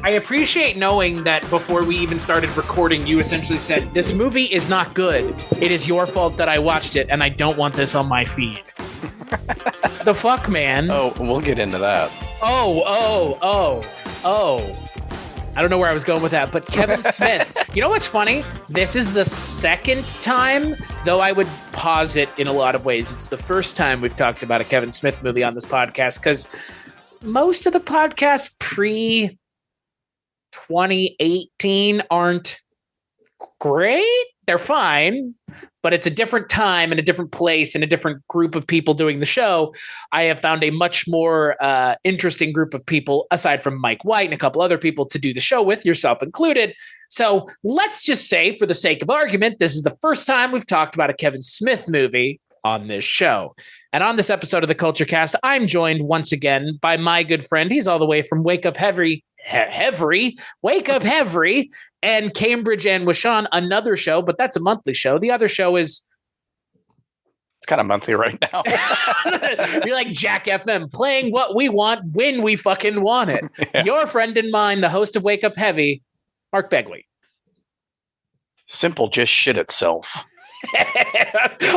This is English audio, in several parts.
I appreciate knowing that before we even started recording, you essentially said, this movie is not good. It is your fault that I watched it, and I don't want this on my feed. The fuck, man? Oh, we'll get into that. Oh. I don't know where I was going with that, but Kevin Smith. You know what's funny? This is the second time, though I would posit in a lot of ways, it's the first time we've talked about a Kevin Smith movie on this podcast, because most of the podcasts pre-2018 aren't great. They're fine, but it's a different time and a different place and a different group of people doing the show. I have found a much more interesting group of people, aside from Mike White and a couple other people, to do the show with, yourself included. So let's just say, for the sake of argument, this is the first time we've talked about a Kevin Smith movie on this show. And on this episode of the Culture Cast, I'm joined once again by my good friend. He's all the way from Wake Up Heavy, and Cambridge and Wishawn, another show, but that's a monthly show. The other show is... It's kind of monthly right now. You're like Jack FM, playing what we want when we fucking want it. Yeah. Your friend and mine, the host of Wake Up Heavy, Mark Begley. Simple just shit itself.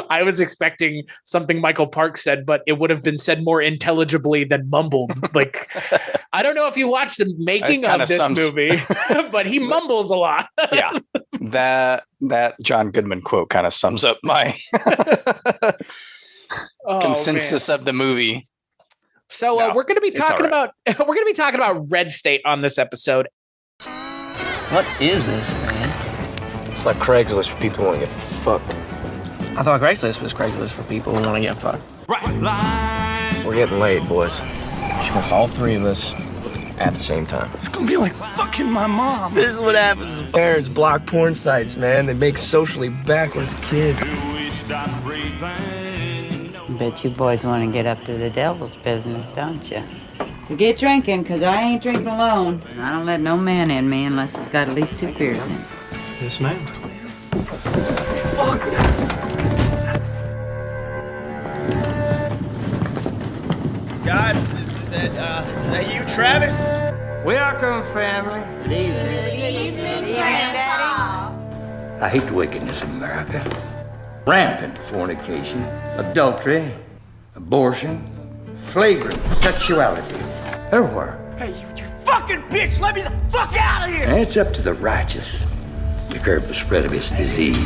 I was expecting something Michael Park said, but it would have been said more intelligibly than mumbled. Like, I don't know if you watched the making of this movie, but he mumbles a lot. Yeah, that John Goodman quote kind of sums up my consensus of the movie. So we're going to be talking about Red State on this episode. What is this, man? It's like Craigslist for people who want to get fucked. I thought Craigslist was Craigslist for people who want to get fucked. Right. We're getting laid, boys. She wants all three of us at the same time. It's gonna be like fucking my mom. This is what happens when parents block porn sites, man. They make socially backwards kids. Bet you boys want to get up to the devil's business, don't you? So get drinking, because I ain't drinking alone. And I don't let no man in me unless he's got at least 2 beers in him. Yes, ma'am. Guys, is that you, Travis? Welcome, family. Good evening. I hate the wickedness of America. Rampant fornication, adultery, abortion, flagrant sexuality. Everywhere. Hey, you fucking bitch! Let me the fuck out of here! And it's up to the righteous to curb the spread of this disease.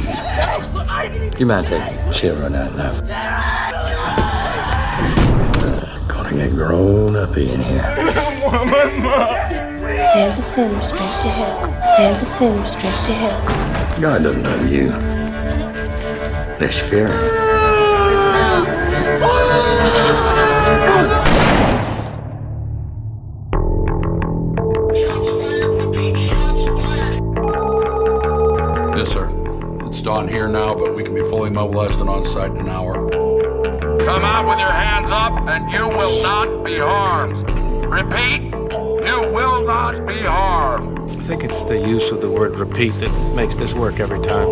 You mind taking children out now? Gonna get grown up in here. Send the sinner straight to hell. Send the sinner straight to hell. God doesn't love you. Let's fear him. Yes, sir. It's dawn here now, but we can be fully mobilized and on site in an hour. Come out with your hands up, and you will not be harmed. Repeat, you will not be harmed. I think it's the use of the word repeat that makes this work every time.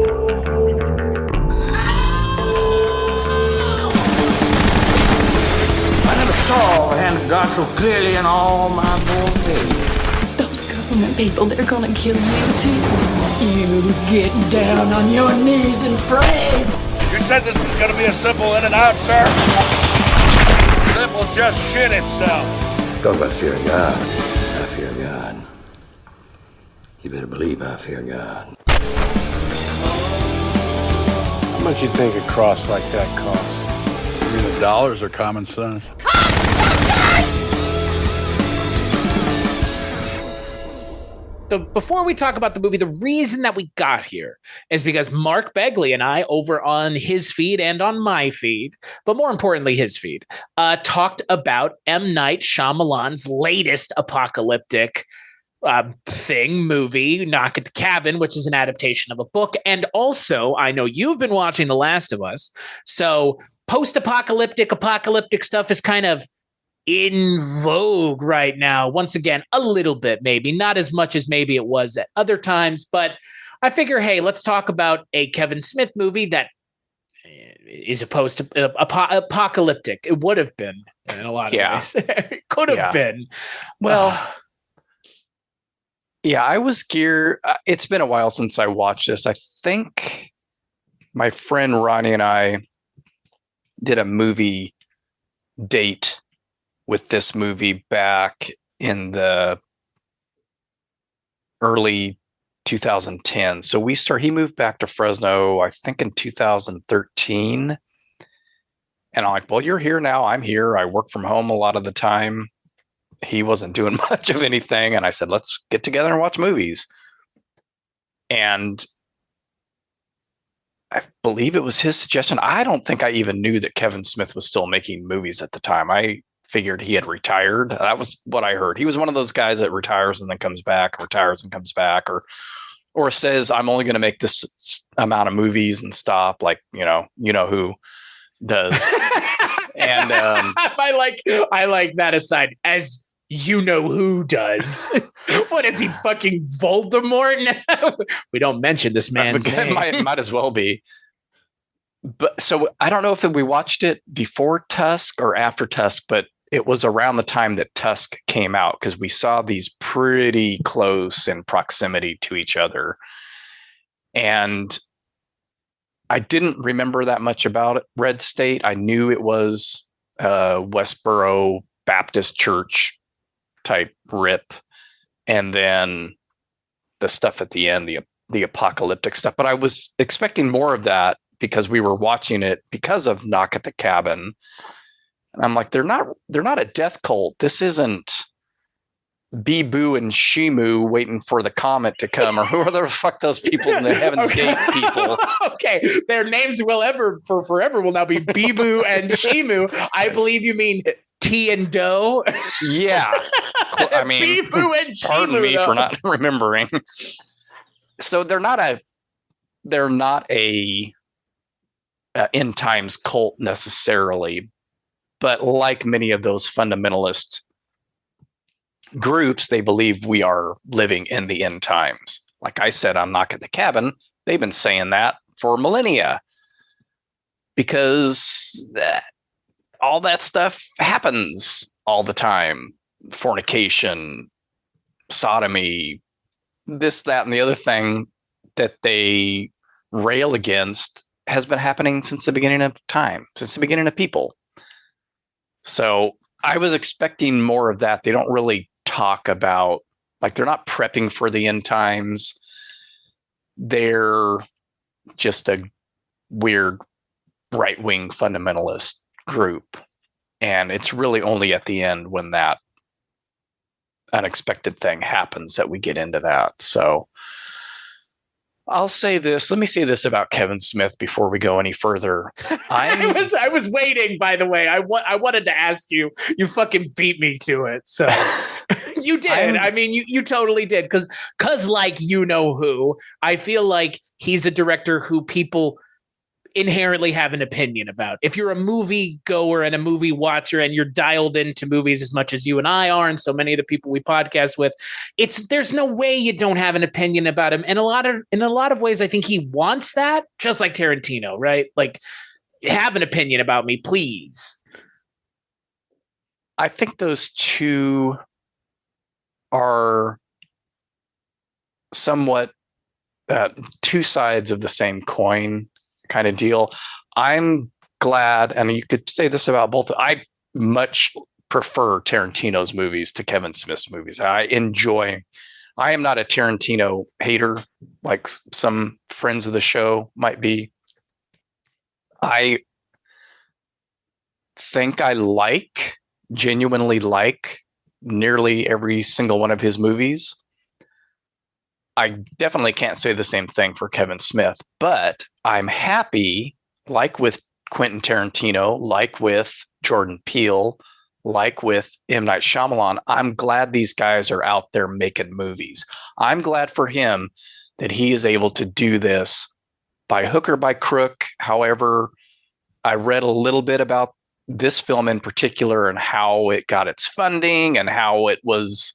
I never saw the hand of God so clearly in all my born days. Those government people, they're gonna kill you too. You get down on your knees and pray. You said this was going to be a simple in and out, sir? Simple just shit itself. Talk about fear of God. I fear God. You better believe I fear God. How much you think a cross like that costs? You mean the dollars or common sense? So before we talk about the movie, the reason that we got here is because Mark Begley and I, over on his feed and on my feed, but more importantly his feed, talked about M. Night Shyamalan's latest apocalyptic movie, Knock at the Cabin, which is an adaptation of a book. And also, I know you've been watching The Last of Us, so apocalyptic stuff is kind of in vogue right now. Once again, a little bit, maybe not as much as maybe it was at other times, but I figure, hey, let's talk about a Kevin Smith movie that is opposed to apocalyptic. It would have been in a lot of ways. It could have been. Well, Yeah, I was geared. It's been a while since I watched this. I think my friend Ronnie and I did a movie date with this movie back in the early 2010. So he moved back to Fresno, I think in 2013. And I'm like, well, you're here now. I'm here. I work from home a lot of the time. He wasn't doing much of anything. And I said, let's get together and watch movies. And I believe it was his suggestion. I don't think I even knew that Kevin Smith was still making movies at the time. I figured he had retired. That was what I heard. He was one of those guys that retires and then comes back, retires and comes back, or says, I'm only going to make this amount of movies and stop. Like, you know who does. And I like that aside, as you know who does. What is he, fucking Voldemort now? We don't mention this man's name. Might as well be. But so I don't know if we watched it before Tusk or after Tusk, but it was around the time that Tusk came out, because we saw these pretty close in proximity to each other. And I didn't remember that much about it. Red State. I knew it was Westboro Baptist Church type rip, and then the stuff at the end, the apocalyptic stuff. But I was expecting more of that because we were watching it because of Knock at the Cabin, and I'm like, they're not a death cult. This isn't Bee-Boo and Shimu waiting for the comet to come, or who the fuck those people in the Heaven's Gate people. Okay, their names forever will now be Bee-Boo and Shimu. I believe you mean T and Doe. Yeah. I mean, Bee-Boo and pardon Shimu, me though. for not remembering. So they're not a end times cult necessarily, but like many of those fundamentalist groups, they believe we are living in the end times. Like I said, on Knock at the Cabin, they've been saying that for millennia, because all that stuff happens all the time. Fornication, sodomy, this, that, and the other thing that they rail against has been happening since the beginning of time, since the beginning of people. So I was expecting more of that. They don't really talk about, like, they're not prepping for the end times. They're just a weird right-wing fundamentalist group. And it's really only at the end when that unexpected thing happens that we get into that. So I'll say this. Let me say this about Kevin Smith before we go any further. I was waiting, by the way. I wanted to ask you. You fucking beat me to it. So you did. I mean, you totally did. Because like you know who, I feel like he's a director who people inherently have an opinion about. If you're a movie goer and a movie watcher and you're dialed into movies as much as you and I are, and so many of the people we podcast with, there's no way you don't have an opinion about him. And in a lot of ways, I think he wants that, just like Tarantino, right? Like, have an opinion about me, please. I think those two are somewhat two sides of the same coin kind of deal. I'm glad, and you could say this about both. I much prefer Tarantino's movies to Kevin Smith's movies. I am not a Tarantino hater like some friends of the show might be. I think I genuinely like nearly every single one of his movies. I definitely can't say the same thing for Kevin Smith, but I'm happy, like with Quentin Tarantino, like with Jordan Peele, like with M. Night Shyamalan, I'm glad these guys are out there making movies. I'm glad for him that he is able to do this by hook or by crook. However, I read a little bit about this film in particular and how it got its funding and how it was,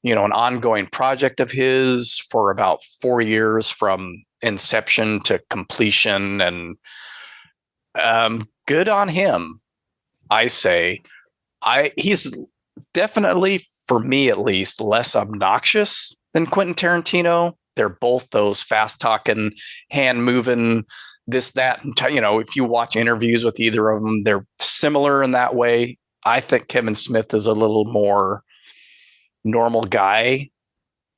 an ongoing project of his for about 4 years from inception to completion. And good on him, I say. He's definitely, for me at least, less obnoxious than Quentin Tarantino. They're both those fast talking, hand moving, this, that, and if you watch interviews with either of them, they're similar in that way. I think Kevin Smith is a little more normal guy,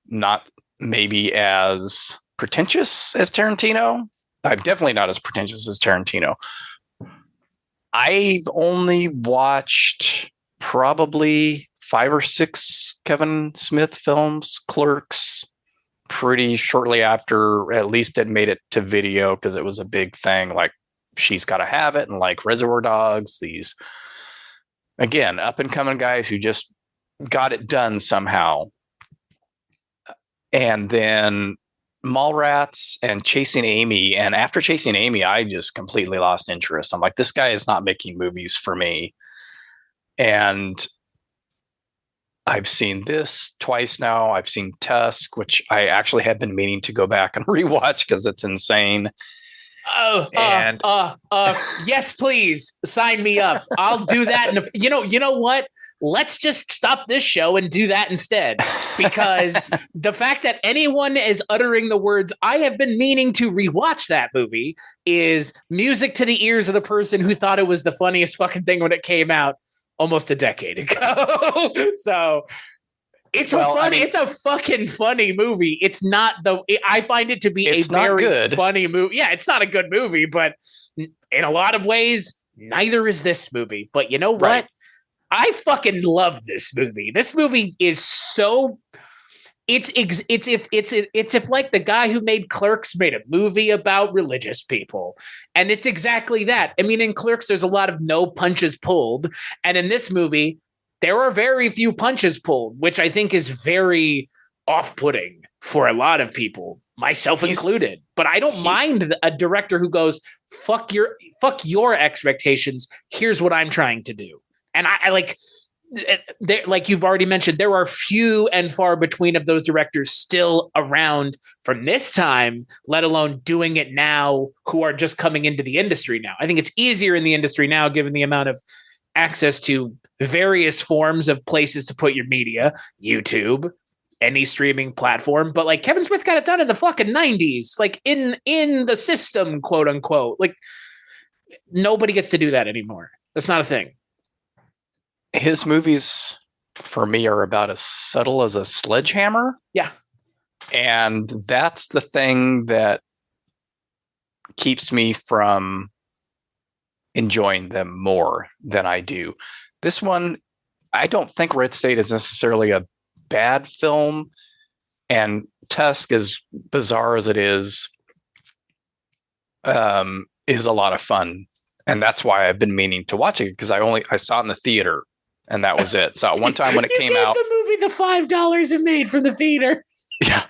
not maybe as pretentious as Tarantino. I'm definitely not as pretentious as Tarantino. I've only watched probably 5 or 6 Kevin Smith films. Clerks, pretty shortly after, at least it made it to video because it was a big thing, like She's Gotta Have It and like Reservoir Dogs. These, again, up and coming guys who just got it done somehow. And then Mallrats and Chasing Amy. And after Chasing Amy, I just completely lost interest. I'm like, this guy is not making movies for me. And I've seen this twice now. I've seen Tusk, which I actually had been meaning to go back and rewatch because it's insane. Yes, please sign me up. I'll do that. And you know what? Let's just stop this show and do that instead, because the fact that anyone is uttering the words, I have been meaning to rewatch that movie, is music to the ears of the person who thought it was the funniest fucking thing when it came out almost a decade ago. So it's it's a fucking funny movie. It's not I find it to be a very funny movie. Yeah, it's not a good movie, but in a lot of ways, neither is this movie. But you know what? Right. I fucking love this movie. This movie is so. It's if like the guy who made Clerks made a movie about religious people, and it's exactly that. I mean, in Clerks, there's a lot of no punches pulled, and in this movie, there are very few punches pulled, which I think is very off-putting for a lot of people, myself included. But I don't mind a director who goes, fuck your expectations. Here's what I'm trying to do. And I like you've already mentioned, there are few and far between of those directors still around from this time, let alone doing it now, who are just coming into the industry now. I think it's easier in the industry now, given the amount of access to various forms of places to put your media, YouTube, any streaming platform. But like Kevin Smith got it done in the fucking 90s, like in the system, quote unquote. Like nobody gets to do that anymore. That's not a thing. His movies, for me, are about as subtle as a sledgehammer. Yeah. And that's the thing that keeps me from enjoying them more than I do. This one, I don't think Red State is necessarily a bad film. And Tusk, as bizarre as it is a lot of fun. And that's why I've been meaning to watch it, because I saw it in the theater. And that was it. So one time when it came out, the movie the $5 it made from the theater. Yeah,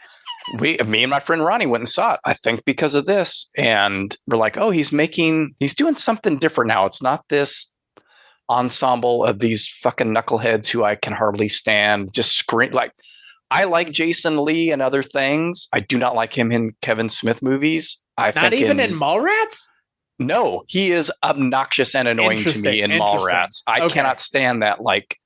me and my friend Ronnie went and saw it. I think because of this, and we're like, oh, he's doing something different now. It's not this ensemble of these fucking knuckleheads who I can hardly stand. Just scream like I like Jason Lee and other things. I do not like him in Kevin Smith movies. Not even in Mallrats. No, he is obnoxious and annoying to me in Mallrats. I cannot stand that. Like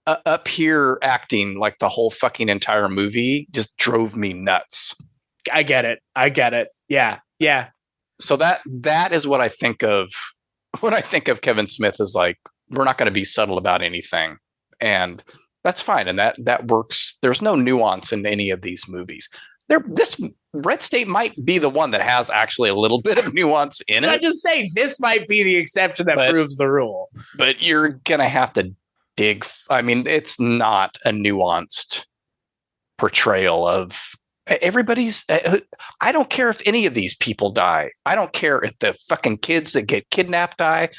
up here acting like the whole fucking entire movie just drove me nuts. I get it. Yeah. Yeah. So that is what I think of when I think of Kevin Smith, is like, we're not going to be subtle about anything. And that's fine. And that works. There's no nuance in any of these movies. This Red State might be the one that has actually a little bit of nuance in it. I just say this might be the exception that proves the rule. But you're going to have to dig. I mean, it's not a nuanced portrayal of everybody's. I don't care if any of these people die. I don't care if the fucking kids that get kidnapped die.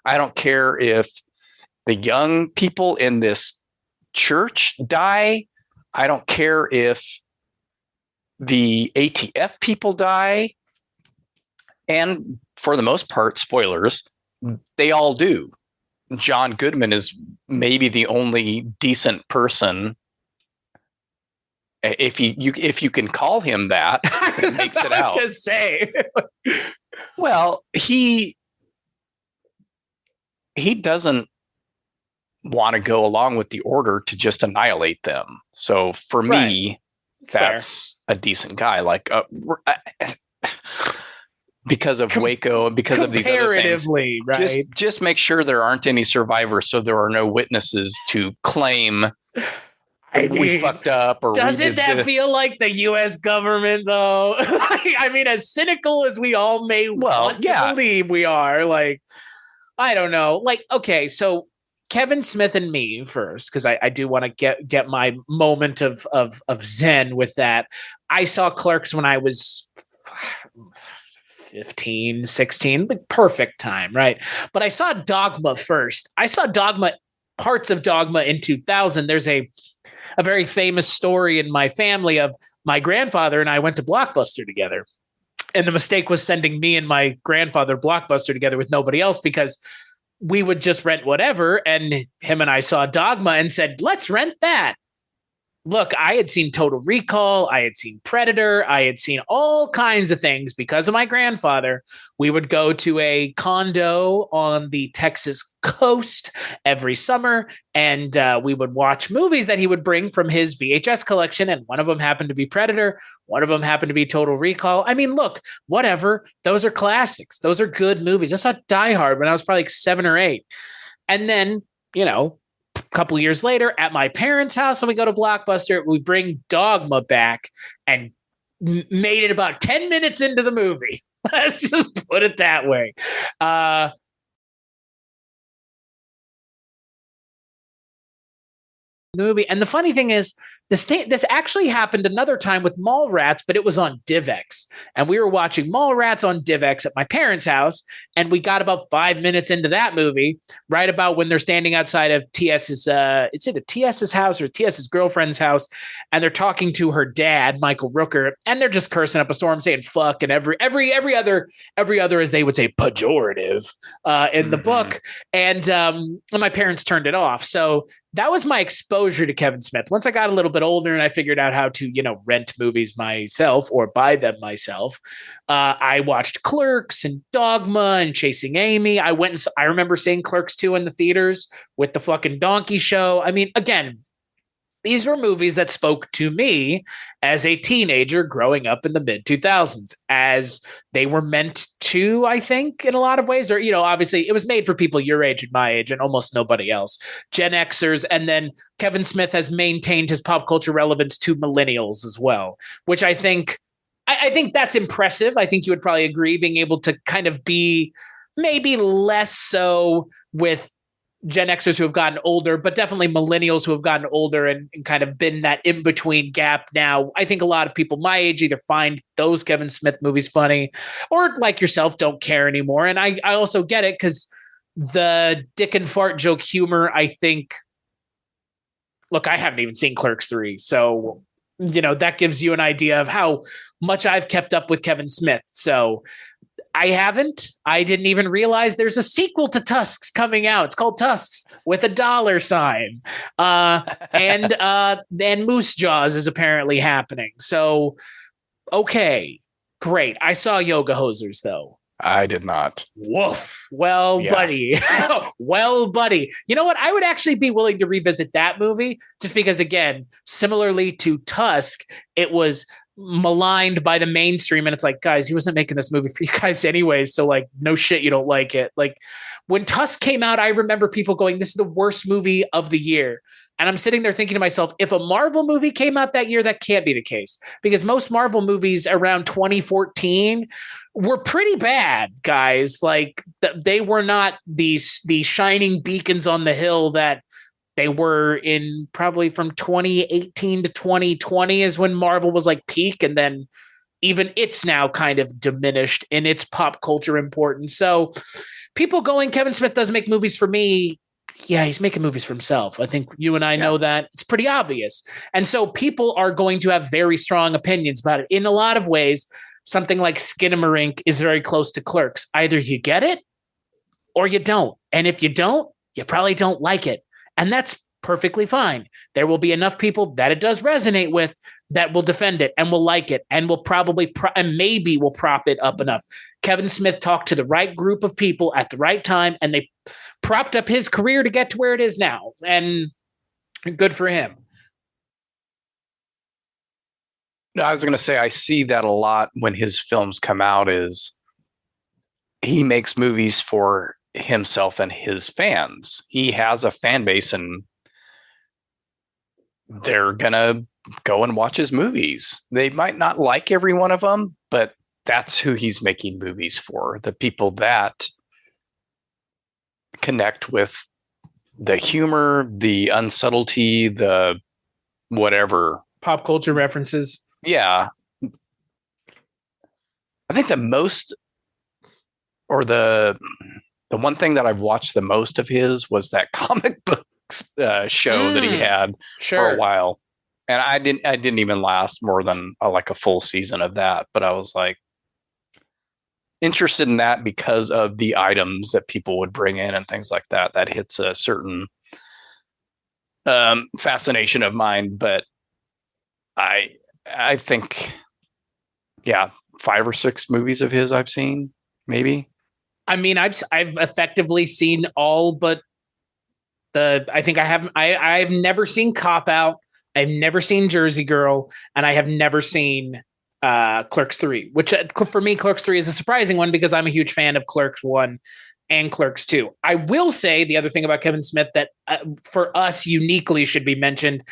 I don't care if the young people in this church die. I don't care if the ATF people die. And for the most part, spoilers, they all do. John Goodman is maybe the only decent person, if you can call him that. I was makes it out. To say, well, he doesn't want to go along with the order to just annihilate them. So for me, that's a decent guy. Like because of Waco and because of these other things, right? Just make sure there aren't any survivors, so there are no witnesses to claim we fucked up. Or doesn't that feel like the U.S. government, though? I mean, as cynical as we all may want to believe we are, like, I don't know. Like, okay, so Kevin Smith and me first, because I do want to get my moment of zen with that. I saw Clerks when I was 15, 16, the perfect time, right? But I saw Dogma first. I saw parts of Dogma in 2000. There's a very famous story in my family of my grandfather and I went to Blockbuster together. And the mistake was sending me and my grandfather Blockbuster together with nobody else, because we would just rent whatever. And him and I saw Dogma and said, let's rent that. Look, I had seen Total Recall. I had seen Predator. I had seen all kinds of things because of my grandfather. We would go to a condo on the Texas coast every summer, and we would watch movies that he would bring from his VHS collection. And one of them happened to be Predator. One of them happened to be Total Recall. I mean, look, whatever. Those are classics. Those are good movies. I saw Die Hard when I was probably like 7 or 8. And then, a couple years later at my parents' house, and we go to Blockbuster, we bring Dogma back and made it about 10 minutes into the movie. Let's just put it that way. The movie. And the funny thing is, this actually happened another time with Mallrats, but it was on DivX. And we were watching Mallrats on DivX at my parents' house. And we got about 5 minutes into that movie, right about when they're standing outside of TS's, it's either TS's house or TS's girlfriend's house. And they're talking to her dad, Michael Rooker. And they're just cursing up a storm, saying fuck and every other, as they would say, pejorative in the book. And my parents turned it off. So that was my exposure to Kevin Smith. Once I got a little bit older and I figured out how to, rent movies myself or buy them myself, I watched Clerks and Dogma and Chasing Amy. I remember seeing Clerks 2 in the theaters with the fucking donkey show. I mean, again, these were movies that spoke to me as a teenager growing up in the mid 2000s, as they were meant to, I think, in a lot of ways. Or, obviously it was made for people your age and my age and almost nobody else, Gen Xers. And then Kevin Smith has maintained his pop culture relevance to millennials as well, which I think that's impressive. I think you would probably agree, being able to kind of be maybe less so with Gen Xers who have gotten older, but definitely millennials who have gotten older and kind of been that in-between gap now. I think a lot of people my age either find those Kevin Smith movies funny or, like yourself, don't care anymore. And I also get it, because the dick and fart joke humor, I think, look, I haven't even seen Clerks 3. So, that gives you an idea of how much I've kept up with Kevin Smith. So I haven't. I didn't even realize there's a sequel to Tusks coming out. It's called Tusks with a $sign. And Moose Jaws is apparently happening. So, okay, great. I saw Yoga Hosers, though. I did not. Woof. Well, yeah. Buddy. Well, buddy. You know what? I would actually be willing to revisit that movie, just because, again, similarly to Tusk, it was maligned by the mainstream, and it's like, guys, he wasn't making this movie for you guys anyways, so like, no shit, you don't like it. Like, when Tusk came out, I remember people going, this is the worst movie of the year. And I'm sitting there thinking to myself, if a Marvel movie came out that year, that can't be the case, because most Marvel movies around 2014 were pretty bad, guys. Like, they were not the shining beacons on the hill that they were in. Probably from 2018 to 2020 is when Marvel was like peak. And then even it's now kind of diminished in its pop culture importance. So people going, Kevin Smith doesn't make movies for me. Yeah, he's making movies for himself. I think you and I know that. It's pretty obvious. And so people are going to have very strong opinions about it. In a lot of ways, something like Skinamarink is very close to Clerks. Either you get it or you don't. And if you don't, you probably don't like it. And that's perfectly fine. There will be enough people that it does resonate with that will defend it and will like it and will probably and maybe will prop it up enough. Kevin Smith talked to the right group of people at the right time, and they propped up his career to get to where it is now. And good for him. No, I was going to say, I see that a lot when his films come out is he makes movies for himself and his fans. He has a fan base and they're going to go and watch his movies. They might not like every one of them, but that's who he's making movies for. The people that connect with the humor, the unsubtlety, the whatever. Pop culture references. Yeah. I think the most, or the one thing that I've watched the most of his was that comic books show that he had for a while. And I didn't even last more than like a full season of that, but I was like interested in that because of the items that people would bring in and things like that. That hits a certain fascination of mine. But I think, yeah, 5 or 6 movies of his I've seen, maybe. I mean, I've effectively seen all but I've never seen Cop Out. I've never seen Jersey Girl, and I have never seen Clerks 3, which for me, Clerks 3 is a surprising one because I'm a huge fan of Clerks 1 and Clerks 2. I will say the other thing about Kevin Smith that for us uniquely should be mentioned,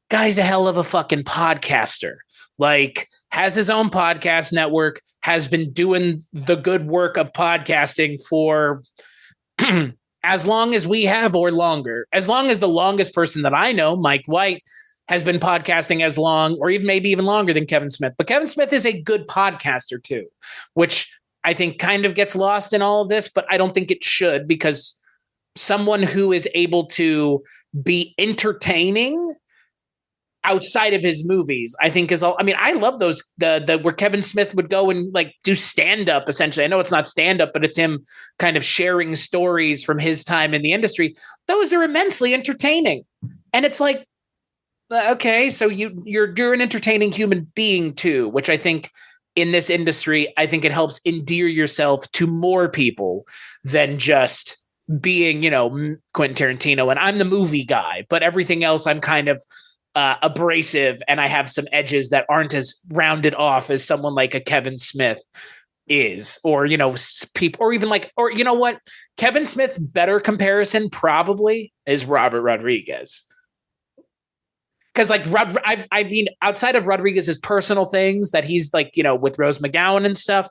guy's a hell of a fucking podcaster. Like, has his own podcast network, has been doing the good work of podcasting for as long as we have or longer. As long as the longest person that I know, Mike White, has been podcasting as long or even maybe even longer than Kevin Smith. But Kevin Smith is a good podcaster too, which I think kind of gets lost in all of this, but I don't think it should, because someone who is able to be entertaining outside of his movies, I think is all. I mean, I love those the where Kevin Smith would go and like do stand up. Essentially, I know it's not stand up, but it's him kind of sharing stories from his time in the industry. Those are immensely entertaining, and it's like, okay, so you're an entertaining human being too, which I think in this industry, I think it helps endear yourself to more people than just being, Quentin Tarantino. And I'm the movie guy, but everything else I'm kind of abrasive, and I have some edges that aren't as rounded off as someone like a Kevin Smith is, or people, or even like, or you know what, Kevin Smith's better comparison probably is Robert Rodriguez, because like I mean, outside of Rodriguez's personal things that he's like, with Rose McGowan and stuff,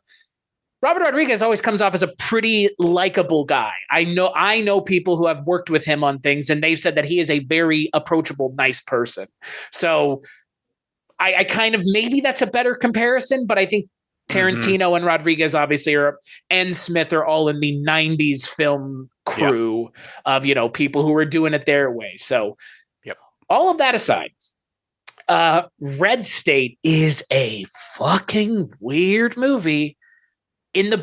Robert Rodriguez always comes off as a pretty likable guy. I know people who have worked with him on things, and they've said that he is a very approachable, nice person. So I kind of, maybe that's a better comparison, but I think Tarantino and Rodriguez obviously and Smith are all in the 90s film crew of, people who were doing it their way. So all of that aside, Red State is a fucking weird movie. In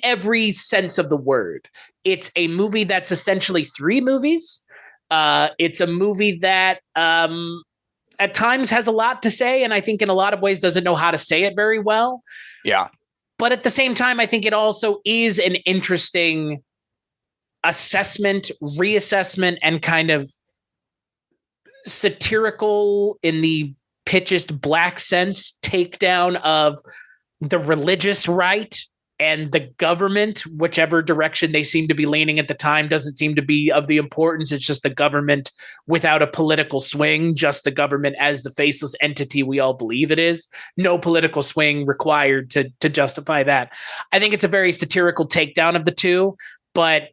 every sense of the word. It's a movie that's essentially 3 movies. It's a movie that at times has a lot to say, and I think in a lot of ways doesn't know how to say it very well. Yeah. But at the same time, I think it also is an interesting assessment, reassessment, and kind of satirical in the pitchest black sense takedown of the religious right and the government, whichever direction they seem to be leaning at the time, doesn't seem to be of the importance. It's just the government without a political swing, just the government as the faceless entity we all believe it is. No political swing required to justify that. I think it's a very satirical takedown of the two, but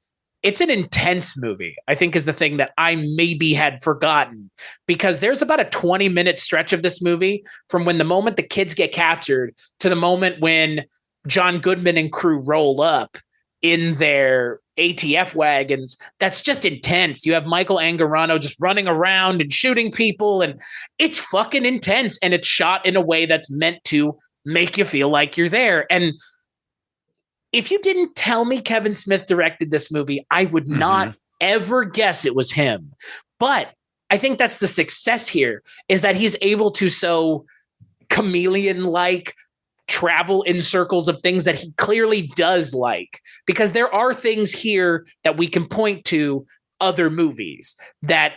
it's an intense movie, I think, is the thing that I maybe had forgotten, because there's about a 20-minute stretch of this movie from when the moment the kids get captured to the moment when John Goodman and crew roll up in their ATF wagons. That's just intense. You have Michael Angarano just running around and shooting people, and it's fucking intense. And it's shot in a way that's meant to make you feel like you're there. And if you didn't tell me Kevin Smith directed this movie, I would not ever guess it was him. But I think that's the success here, is that he's able to so chameleon-like travel in circles of things that he clearly does like, because there are things here that we can point to other movies that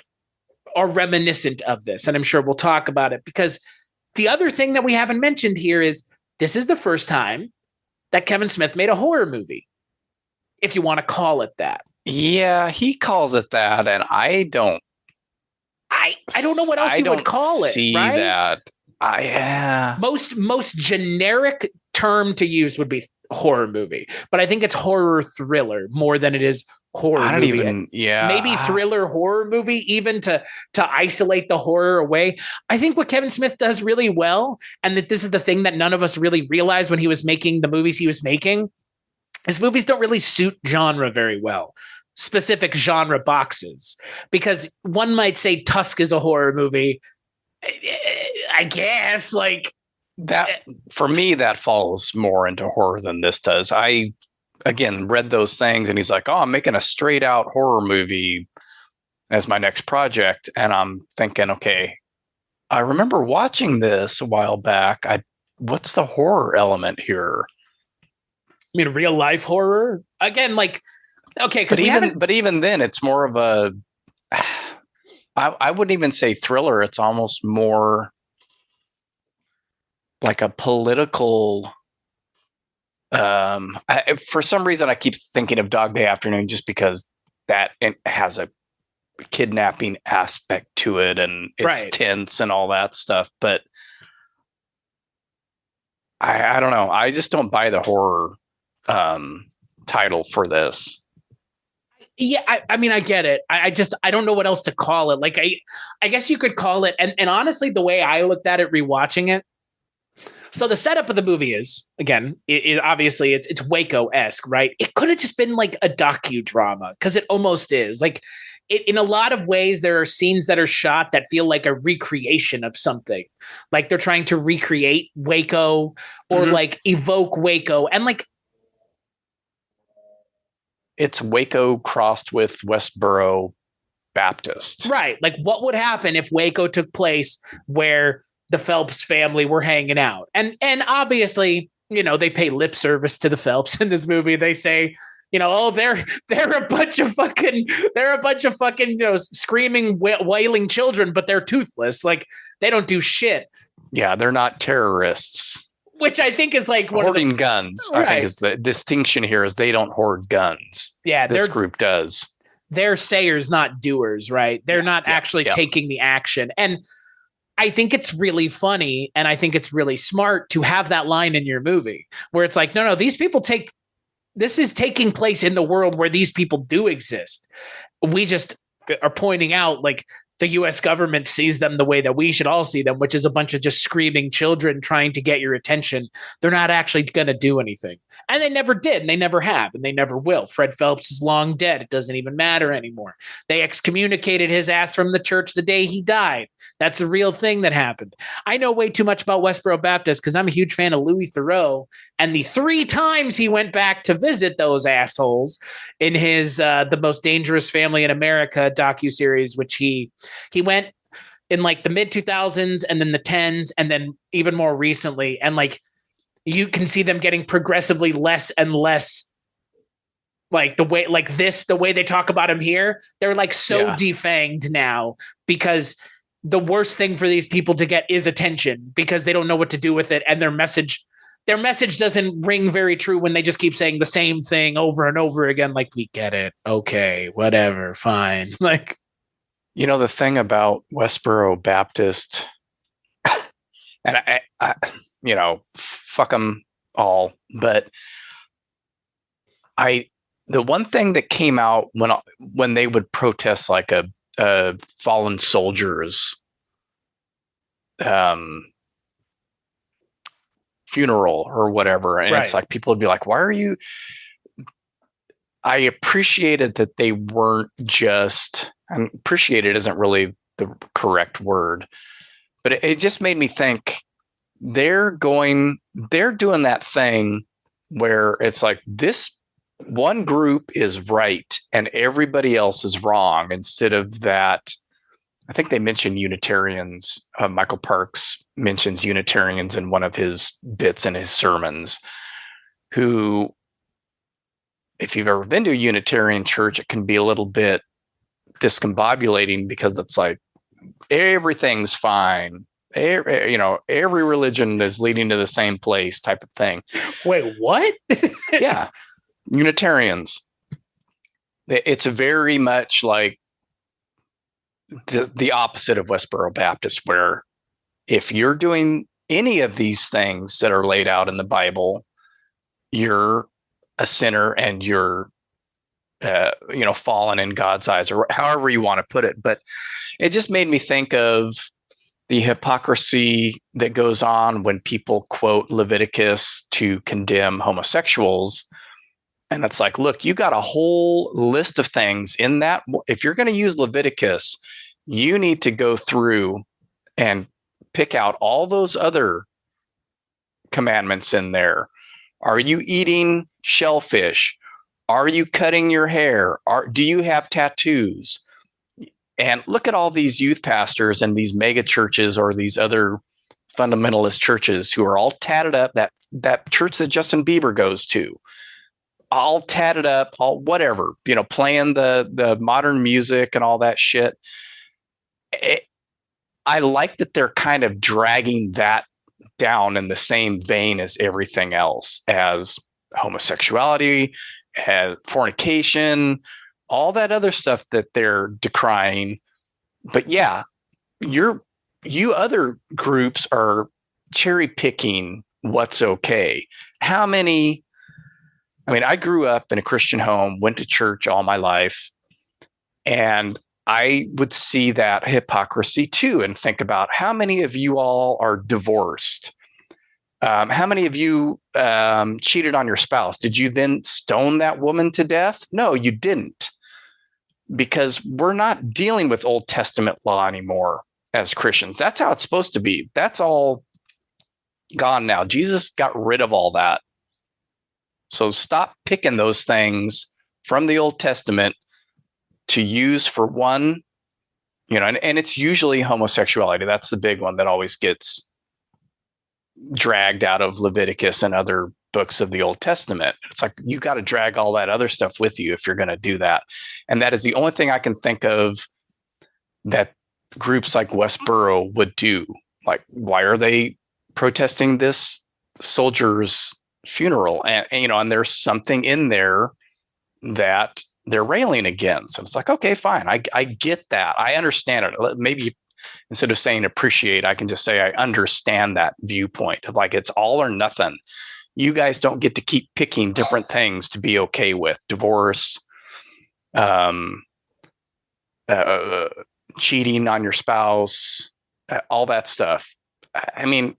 are reminiscent of this. And I'm sure we'll talk about it, because the other thing that we haven't mentioned here is this is the first time that Kevin Smith made a horror movie, if you want to call it that. Yeah, he calls it that, and I don't know what else you would call it. See right? that? Most generic term to use would be horror movie, but I think it's horror thriller more than it is horror I don't movie. even, yeah. Maybe thriller horror movie, even to isolate the horror away. I think what Kevin Smith does really well, and that this is the thing that none of us really realized when he was making the movies he was making, his movies don't really suit genre very well. Specific genre boxes, because one might say Tusk is a horror movie. I guess like that for me, that falls more into horror than this does. I, again, read those things and he's like, oh, I'm making a straight out horror movie as my next project. And I'm thinking, okay, I remember watching this a while back. What's the horror element here? I mean, real life horror again, like, okay. Cause but even then it's more of a, I wouldn't even say thriller. It's almost more like a political, for some reason I keep thinking of Dog Day Afternoon just because that it has a kidnapping aspect to it and it's tense and all that stuff. But I don't know. I just don't buy the horror title for this. Yeah, I mean, I get it. I don't know what else to call it. Like, I guess you could call it, and honestly, the way I looked at it rewatching it, so the setup of the movie is, again, obviously it's Waco-esque, right? It could have just been like a docudrama, because it almost is. Like, in a lot of ways, there are scenes that are shot that feel like a recreation of something. Like they're trying to recreate Waco or like evoke Waco. And like, it's Waco crossed with Westboro Baptist. Right. Like what would happen if Waco took place where the Phelps family were hanging out? And obviously, you know, they pay lip service to the Phelps in this movie. They say, you know, oh, they're a bunch of fucking, you know, screaming, wailing children, but they're toothless. Like they don't do shit. Yeah, they're not terrorists. Which I think is like hoarding guns. Right. I think is the distinction here is they don't hoard guns. Yeah, this group does. They're sayers, not doers, right? They're not actually taking the action. And I think it's really funny, and I think it's really smart to have that line in your movie where it's like, no, these people this is taking place in the world where these people do exist. We just are pointing out like the US government sees them the way that we should all see them, which is a bunch of just screaming children trying to get your attention. They're not actually going to do anything. And they never did, and they never have, and they never will. Fred Phelps is long dead. It doesn't even matter anymore. They excommunicated his ass from the church the day he died. That's a real thing that happened. I know way too much about Westboro Baptist because I'm a huge fan of Louis Theroux, and the 3 times he went back to visit those assholes in his The Most Dangerous Family in America docuseries, which he went in like the mid 2000s and then the 10s and then even more recently. And like, you can see them getting progressively less and less like the way they talk about him here. They're like so defanged now because the worst thing for these people to get is attention because they don't know what to do with it. And their message doesn't ring very true when they just keep saying the same thing over and over again. Like, we get it. Okay, whatever, fine. Like, you know, the thing about Westboro Baptist, and I you know, fuck them all, but the one thing that came out when they would protest like a fallen soldiers funeral or whatever, and it's like people would be like, why are you? I appreciated that they weren't just, and appreciated isn't really the correct word, but it just made me think they're doing that thing where it's like this one group is right and everybody else is wrong, instead of that. I think they mentioned Unitarians. Michael Parks mentions Unitarians in one of his bits in his sermons, who, if you've ever been to a Unitarian church, it can be a little bit discombobulating because it's like everything's fine Every religion is leading to the same place type of thing. Wait, what? Yeah. Unitarians. It's very much like the opposite of Westboro Baptist, where if you're doing any of these things that are laid out in the Bible, you're a sinner and you're fallen in God's eyes, or however you want to put it. But it just made me think of the hypocrisy that goes on when people quote Leviticus to condemn homosexuals. And it's like, look, you got a whole list of things in that. If you're going to use Leviticus, you need to go through and pick out all those other commandments in there. Are you eating shellfish? Are you cutting your hair? Do you have tattoos? And look at all these youth pastors and these mega churches or these other fundamentalist churches who are all tatted up. That church that Justin Bieber goes to, all tatted up, all whatever, playing the modern music and all that shit. I like that they're kind of dragging that down in the same vein as everything else, as homosexuality, as fornication, all that other stuff that they're decrying. But yeah, you other groups are cherry picking what's okay. How many? I mean, I grew up in a Christian home, went to church all my life, and I would see that hypocrisy too, and think about how many of you all are divorced. How many of you cheated on your spouse? Did you then stone that woman to death? No, you didn't, because we're not dealing with Old Testament law anymore as Christians. That's how it's supposed to be. That's all gone now. Jesus got rid of all that. So stop picking those things from the Old Testament to use for one, and it's usually homosexuality. That's the big one that always gets dragged out of Leviticus and other books of the Old Testament. It's like, you got to drag all that other stuff with you if you're going to do that. And that is the only thing I can think of that groups like Westboro would do. Like, why are they protesting this soldier's funeral? And there's something in there that they're railing against. And it's like, okay, fine. I get that. I understand it. Maybe instead of saying appreciate, I can just say I understand that viewpoint of like, it's all or nothing. You guys don't get to keep picking different things to be okay with. Divorce, cheating on your spouse, all that stuff. I mean,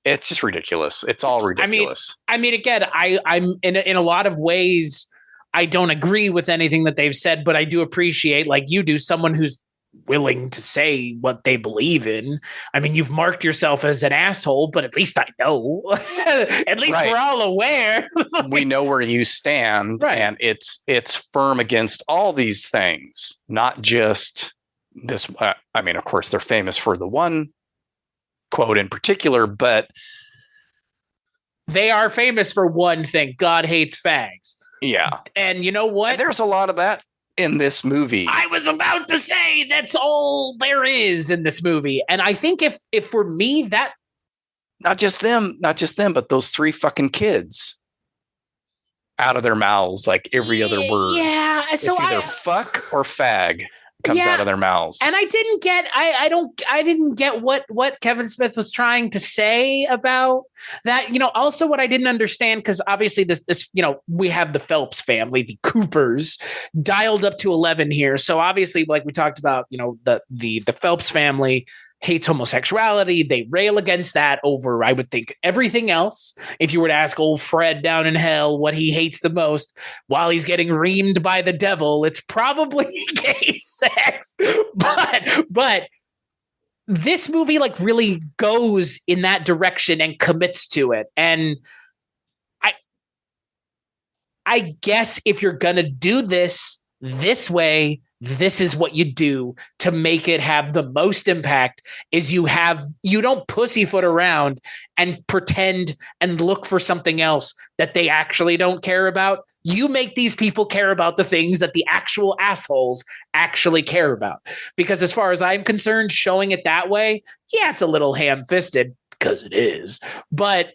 it's just ridiculous. It's all ridiculous. I mean, again, I'm in a lot of ways, I don't agree with anything that they've said, but I do appreciate, like you do, someone who's willing to say what they believe in. I mean, you've marked yourself as an asshole, but at least I know. At least we're all aware. We know where you stand, right. And it's firm against all these things, not just this. I mean, of course, they're famous for the one quote in particular, but they are famous for one thing: God hates fags. Yeah. And you know what? There's a lot of that in this movie. I was about to say that's all there is in this movie. And I think if for me, that not just them, but those three fucking kids out of their mouths, like every other word. Yeah. So it's either fuck or fag comes out of their mouths. And I didn't get, I didn't get what Kevin Smith was trying to say about that. Also what I didn't understand, because obviously this, we have the Phelps family, the Coopers, dialed up to 11 here. So obviously, like we talked about, the Phelps family hates homosexuality. They rail against that over, I would think, everything else. If you were to ask old Fred down in hell what he hates the most while he's getting reamed by the devil, it's probably gay sex. But this movie like really goes in that direction and commits to it. And I guess if you're gonna do this way, this is what you do to make it have the most impact is you don't pussyfoot around and pretend and look for something else that they actually don't care about. You make these people care about the things that the actual assholes actually care about. Because as far as I'm concerned, showing it that way, yeah, it's a little ham-fisted because it is, but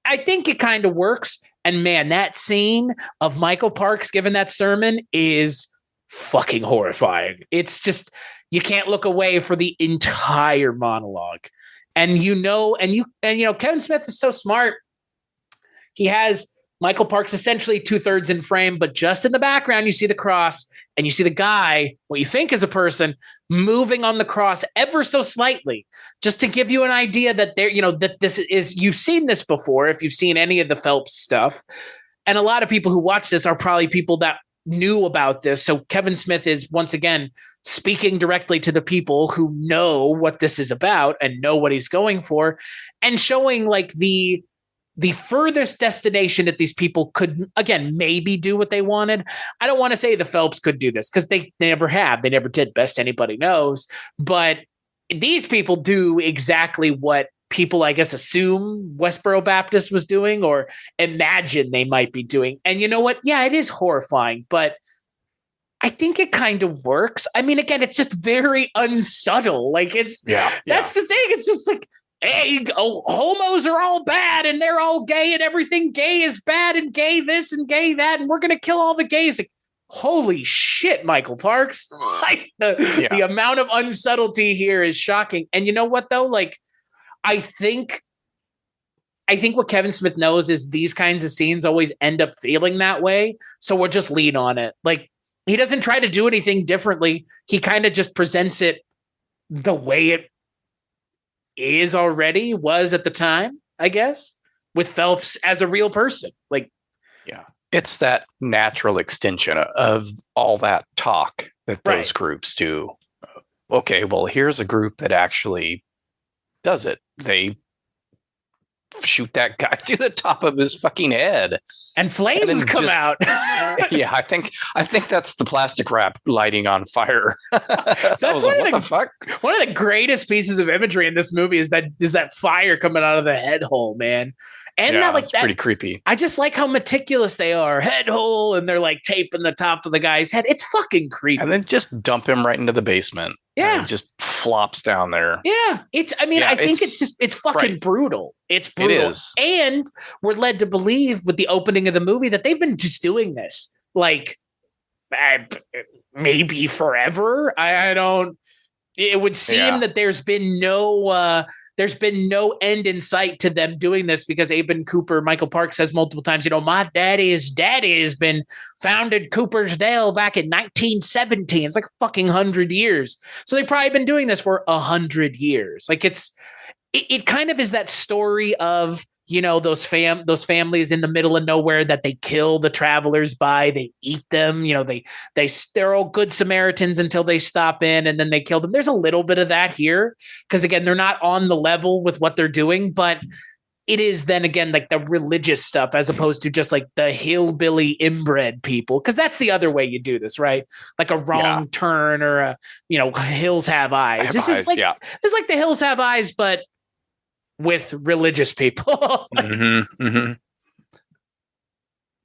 I think it kind of works. And man, that scene of Michael Parks giving that sermon is fucking horrifying. It's just, you can't look away for the entire monologue. And Kevin Smith is so smart. He has Michael Parks essentially 2/3 in frame, but just in the background, you see the cross and you see the guy, what you think is a person, moving on the cross ever so slightly, just to give you an idea that that this is, you've seen this before if you've seen any of the Phelps stuff. And a lot of people who watch this are probably people that knew about this. So Kevin Smith is once again speaking directly to the people who know what this is about and know what he's going for, and showing like the furthest destination that these people could, again, maybe do what they wanted. I don't want to say the Phelps could do this because they never have. They never did, best anybody knows. But these people do exactly what people, I guess, assume Westboro Baptist was doing or imagine they might be doing. And you know what? Yeah, it is horrifying, but I think it kind of works. I mean, again, it's just very unsubtle. Like that's the thing. It's just like, hey, homos are all bad and they're all gay and everything gay is bad and gay this and gay that. And we're going to kill all the gays. Like, holy shit, Michael Parks. Like the amount of unsubtlety here is shocking. And you know what though? Like, I think what Kevin Smith knows is these kinds of scenes always end up feeling that way. So we'll just lean on it. Like, he doesn't try to do anything differently. He kind of just presents it the way it was at the time, I guess, with Phelps as a real person. Like, yeah, it's that natural extension of all that talk that those groups do. Okay, well, here's a group that actually does it. They shoot that guy through the top of his fucking head and flames come out. Yeah, I think that's the plastic wrap lighting on fire. That's one of the greatest pieces of imagery in this movie is that fire coming out of the head hole, man. And that's pretty creepy. I just like how meticulous they are. Head hole, and they're like taping the top of the guy's head. It's fucking creepy. And then just dump him right into the basement. Yeah. And he just flops down there. Yeah. I think it's fucking brutal. It's brutal. It is. And we're led to believe with the opening of the movie that they've been just doing this like maybe forever. It would seem that there's been no end in sight to them doing this, because Aben Cooper, Michael Parks, says multiple times, my daddy's daddy has been founded Coopersdale back in 1917. It's like fucking 100 years. So they've probably been doing this for 100 years. Like it kind of is that story of, those families in the middle of nowhere that they kill the travelers by, they eat them, they're all good Samaritans until they stop in and then they kill them. There's a little bit of that here, because again, they're not on the level with what they're doing, but it is then again, like the religious stuff as opposed to just like the hillbilly inbred people. Cause that's the other way you do this, right? Like a wrong turn or Hills Have Eyes. This is like the Hills Have Eyes, but with religious people.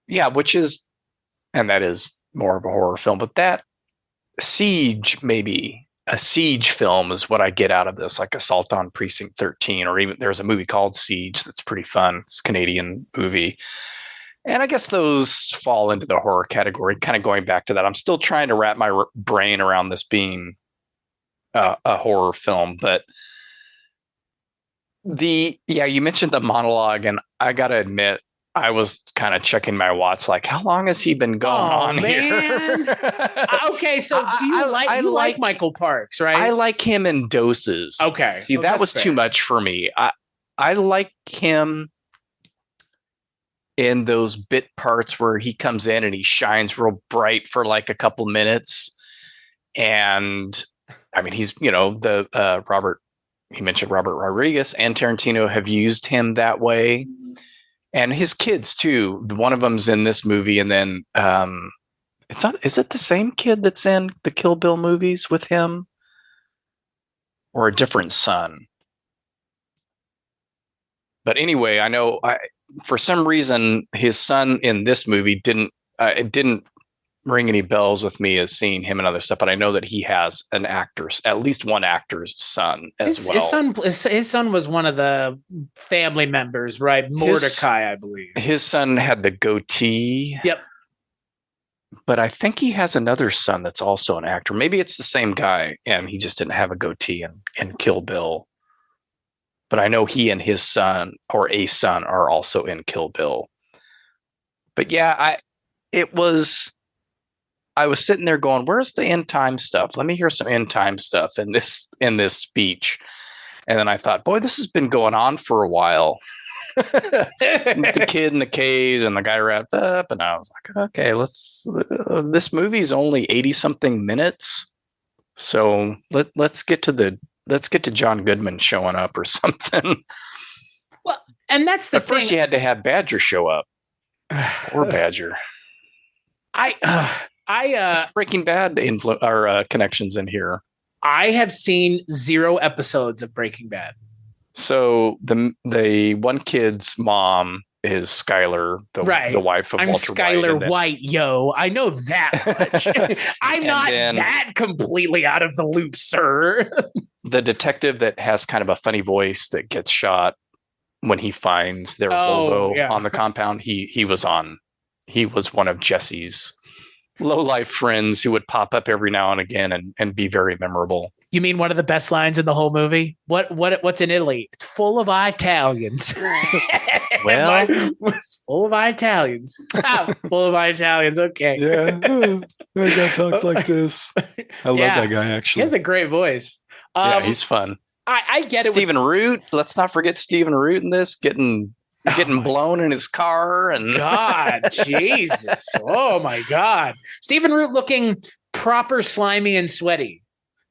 Yeah, that is more of a horror film, but that maybe a siege film is what I get out of this, like Assault on Precinct 13, or even there's a movie called Siege that's pretty fun. It's a Canadian movie. And I guess those fall into the horror category. Kind of going back to that, I'm still trying to wrap my brain around this being a horror film, but you mentioned the monologue, and I gotta admit, I was kind of checking my watch, like, how long has he been going on here? Okay, so do you like Michael Parks, right? I like him in doses. Okay, see, that was fair. Too much for me. I like him in those bit parts where he comes in and he shines real bright for like a couple minutes, and I mean, he's the Robert. He mentioned Robert Rodriguez and Tarantino have used him that way, and his kids too. One of them's in this movie, and then It's not. Is it the same kid that's in the Kill Bill movies with him, or a different son? But anyway, I know for some reason his son in this movie it didn't ring any bells with me as seeing him and other stuff. But I know that he has at least one actor's son as well. His son was one of the family members, right? Mordecai, I believe. His son had the goatee. Yep. But I think he has another son that's also an actor. Maybe it's the same guy, and he just didn't have a goatee in Kill Bill. But I know he and his son, or a son, are also in Kill Bill. But yeah, I was sitting there going, "Where's the end time stuff? Let me hear some end time stuff in this speech." And then I thought, "Boy, this has been going on for a while." The kid in the cage and the guy wrapped up, and I was like, "Okay, this movie's only 80 something minutes, so let's get to John Goodman showing up or something." Well, and that's the thing. First, you had to have Badger show up, or Badger. Breaking Bad connections in here. I have seen 0 episodes of Breaking Bad. So the one kid's mom is Skyler, the wife of I'm Walter Skyler White. White, yo. I know that much. I'm not that completely out of the loop, sir. The detective that has kind of a funny voice that gets shot when he finds their Volvo on the compound. He was one of Jesse's low-life friends who would pop up every now and again and be very memorable. You mean one of the best lines in the whole movie? What's in Italy? It's full of Italians. Well, it's full of Italians. Full of Italians. Okay. Yeah. That guy talks like this. I love that guy, actually. He has a great voice. Yeah, he's fun. I get it. Stephen Root. Let's not forget Stephen Root in this, getting blown in his car. And God, Jesus. Oh, my God. Stephen Root looking proper slimy and sweaty.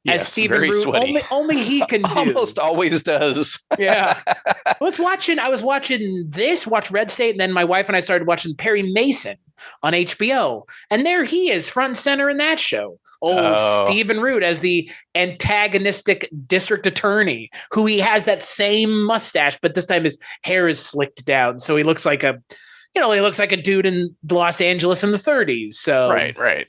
Yes, as Stephen Root only he can do. Almost always does. Yeah. I was watching Watch Red State, and then my wife and I started watching Perry Mason on HBO. And there he is, front and center in that show. Stephen Root as the antagonistic district attorney, who he has that same mustache, but this time his hair is slicked down. So he looks like a dude in Los Angeles in the 30s. So right.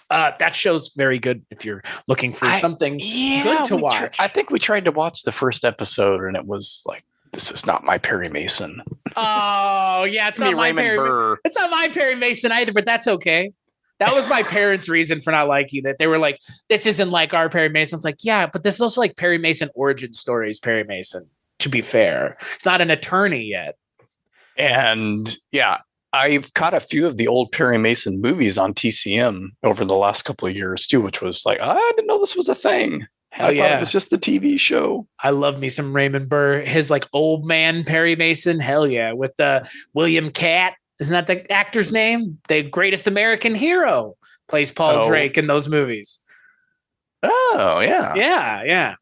That show's very good if you're looking for something good to watch. I think we tried to watch the first episode, and it was like, this is not my Perry Mason. Oh, yeah, it's not my It's not my Perry Mason either, but that's okay. That was my parents' reason for not liking it. They were like, this isn't like our Perry Mason. It's like, yeah, but this is also like Perry Mason origin stories, Perry Mason, to be fair. It's not an attorney yet. And yeah, I've caught a few of the old Perry Mason movies on TCM over the last couple of years too, which was like, I didn't know this was a thing. I thought it was just the TV show. I love me some Raymond Burr. His like old man Perry Mason. Hell yeah. With William Catt. Isn't that the actor's name? The Greatest American Hero plays Paul Drake in those movies. Oh, yeah. Yeah.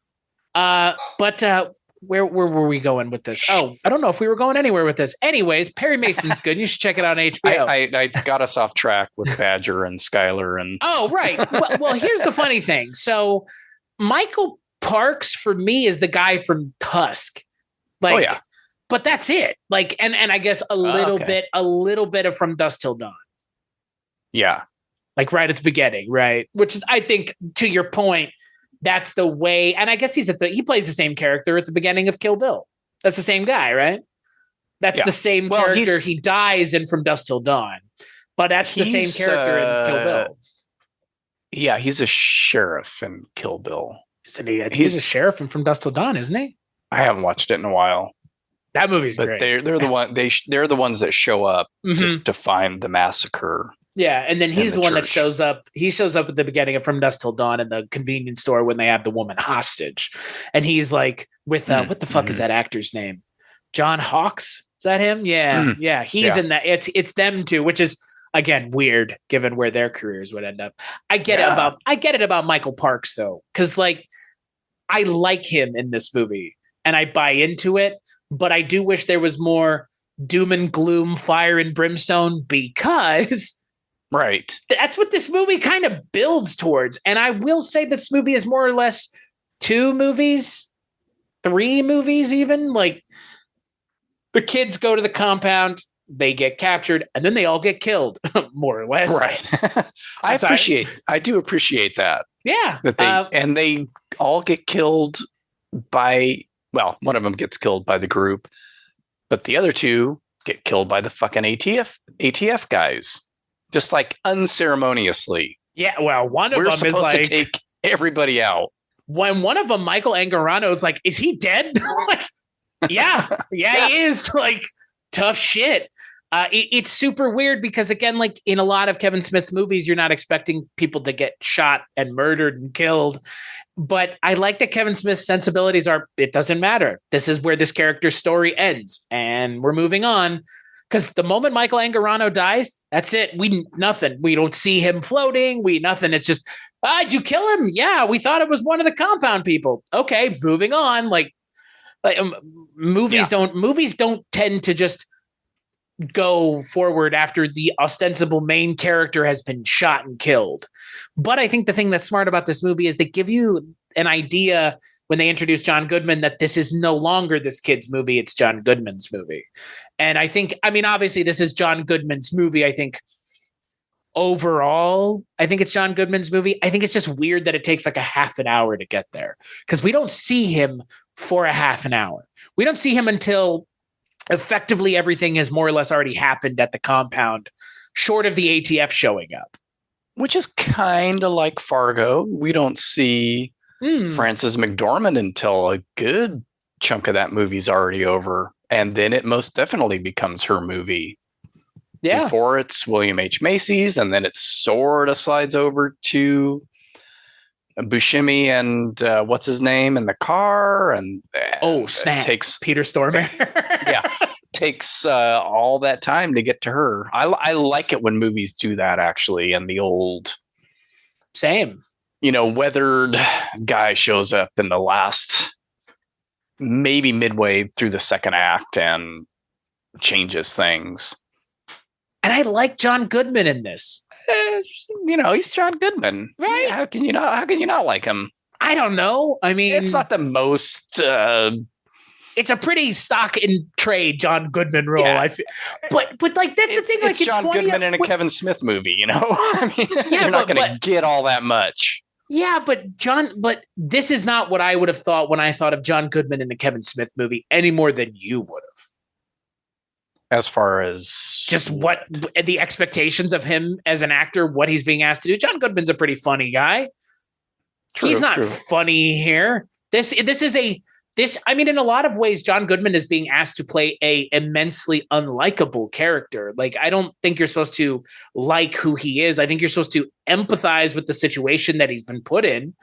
But where were we going with this? Oh, I don't know if we were going anywhere with this. Anyways, Perry Mason's good. You should check it out on HBO. I got us off track with Badger and Skyler. And oh, right. Well, here's the funny thing. So Michael Parks, for me, is the guy from Tusk. But that's it. Like, and I guess a little bit of From Dusk Till Dawn. Yeah. Like right at the beginning, right? Which is, I think, to your point, that's the way. And I guess he plays the same character at the beginning of Kill Bill. That's the same guy, right? That's the same character. He dies in From Dusk Till Dawn, but that's the same character in Kill Bill. Yeah, he's a sheriff in Kill Bill. He's a sheriff in From Dusk Till Dawn, isn't he? I haven't watched it in a while. That movie's great. They're the ones that show up to find the massacre. Yeah, and then he's the one that shows up. He shows up at the beginning of From Dusk Till Dawn in the convenience store when they have the woman hostage, and he's like with what the fuck is that actor's name? John Hawkes? Is that him? Yeah. He's in that. It's them two, which is again weird given where their careers would end up. I get it about Michael Parks though, because like I like him in this movie and I buy into it. But I do wish there was more doom and gloom, fire and brimstone, because Right. That's what this movie kind of builds towards. And I will say this movie is more or less 2 movies, 3 movies, even. Like, the kids go to the compound, they get captured, and then they all get killed, more or less. Right. I do appreciate that. Yeah. That they all get killed by, well, one of them gets killed by the group, but the other 2 get killed by the fucking ATF guys. Just like unceremoniously. Yeah, well, one of We're them is supposed like to take everybody out. When one of them, Michael Angarano, is like, "Is he dead?" Like, yeah, he is. Like, tough shit. It's super weird because, again, like in a lot of Kevin Smith's movies, you're not expecting people to get shot and murdered and killed. But I like that Kevin Smith's sensibilities are, it doesn't matter. This is where this character's story ends, and we're moving on. Because the moment Michael Angarano dies, that's it. Nothing. We don't see him floating. Nothing. It's just, did you kill him? Yeah, we thought it was one of the compound people. Okay, moving on. Movies don't tend to just go forward after the ostensible main character has been shot and killed. But I think the thing that's smart about this movie is they give you an idea when they introduce John Goodman that this is no longer this kid's movie, it's John Goodman's movie. And I think, obviously this is John Goodman's movie. I think overall, I think it's John Goodman's movie. I think it's just weird that it takes like a half an hour to get there because we don't see him for a half an hour. We don't see him until effectively everything has more or less already happened at the compound, short of the ATF showing up. Which is kind of like Fargo. We don't see Frances McDormand until a good chunk of that movie's already over. And then it most definitely becomes her movie. Yeah. Before it's William H. Macy's, and then it sort of slides over to Buscemi and what's his name in the car. And snap. Takes Peter Stormare. Takes all that time to get to her. I like it when movies do that, actually. And the old same, weathered guy shows up in the last, maybe midway through the second act and changes things. And I like John Goodman in this. He's John Goodman, right? How can you not like him? I don't know. It's not the most. It's a pretty stock in trade John Goodman role. Yeah. But like that's the thing. It's like John Goodman in a Kevin Smith movie. You're not going to get all that much. Yeah, but this is not what I would have thought when I thought of John Goodman in a Kevin Smith movie any more than you would have. As far as just what the expectations of him as an actor, what he's being asked to do. John Goodman's a pretty funny guy. He's not funny here. This is in a lot of ways, John Goodman is being asked to play a immensely unlikable character. Like, I don't think you're supposed to like who he is. I think you're supposed to empathize with the situation that he's been put in,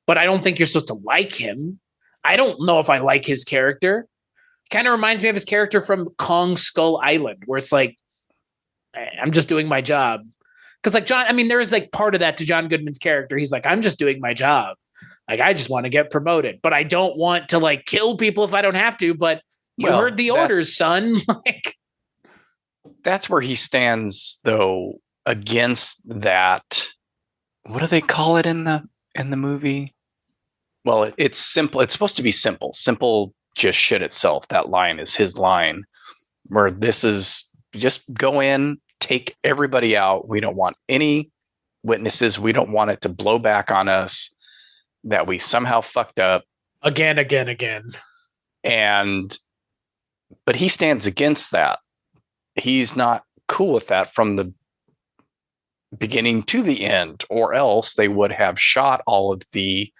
but I don't think you're supposed to like him. I don't know if I like his character. Kind of reminds me of his character from Kong Skull Island, where it's like, I'm just doing my job. Because like there is like part of that to John Goodman's character. He's like, I'm just doing my job. Like, I just want to get promoted, but I don't want to like kill people if I don't have to. But you heard the orders, son. Like, that's where he stands, though, against that. What do they call it in the movie? Well, it's simple. It's supposed to be simple. Simple just shit itself. That line is his line, where this is just go in, take everybody out. We don't want any witnesses. We don't want it to blow back on us that we somehow fucked up again. But he stands against that. He's not cool with that from the beginning to the end, or else they would have shot all of the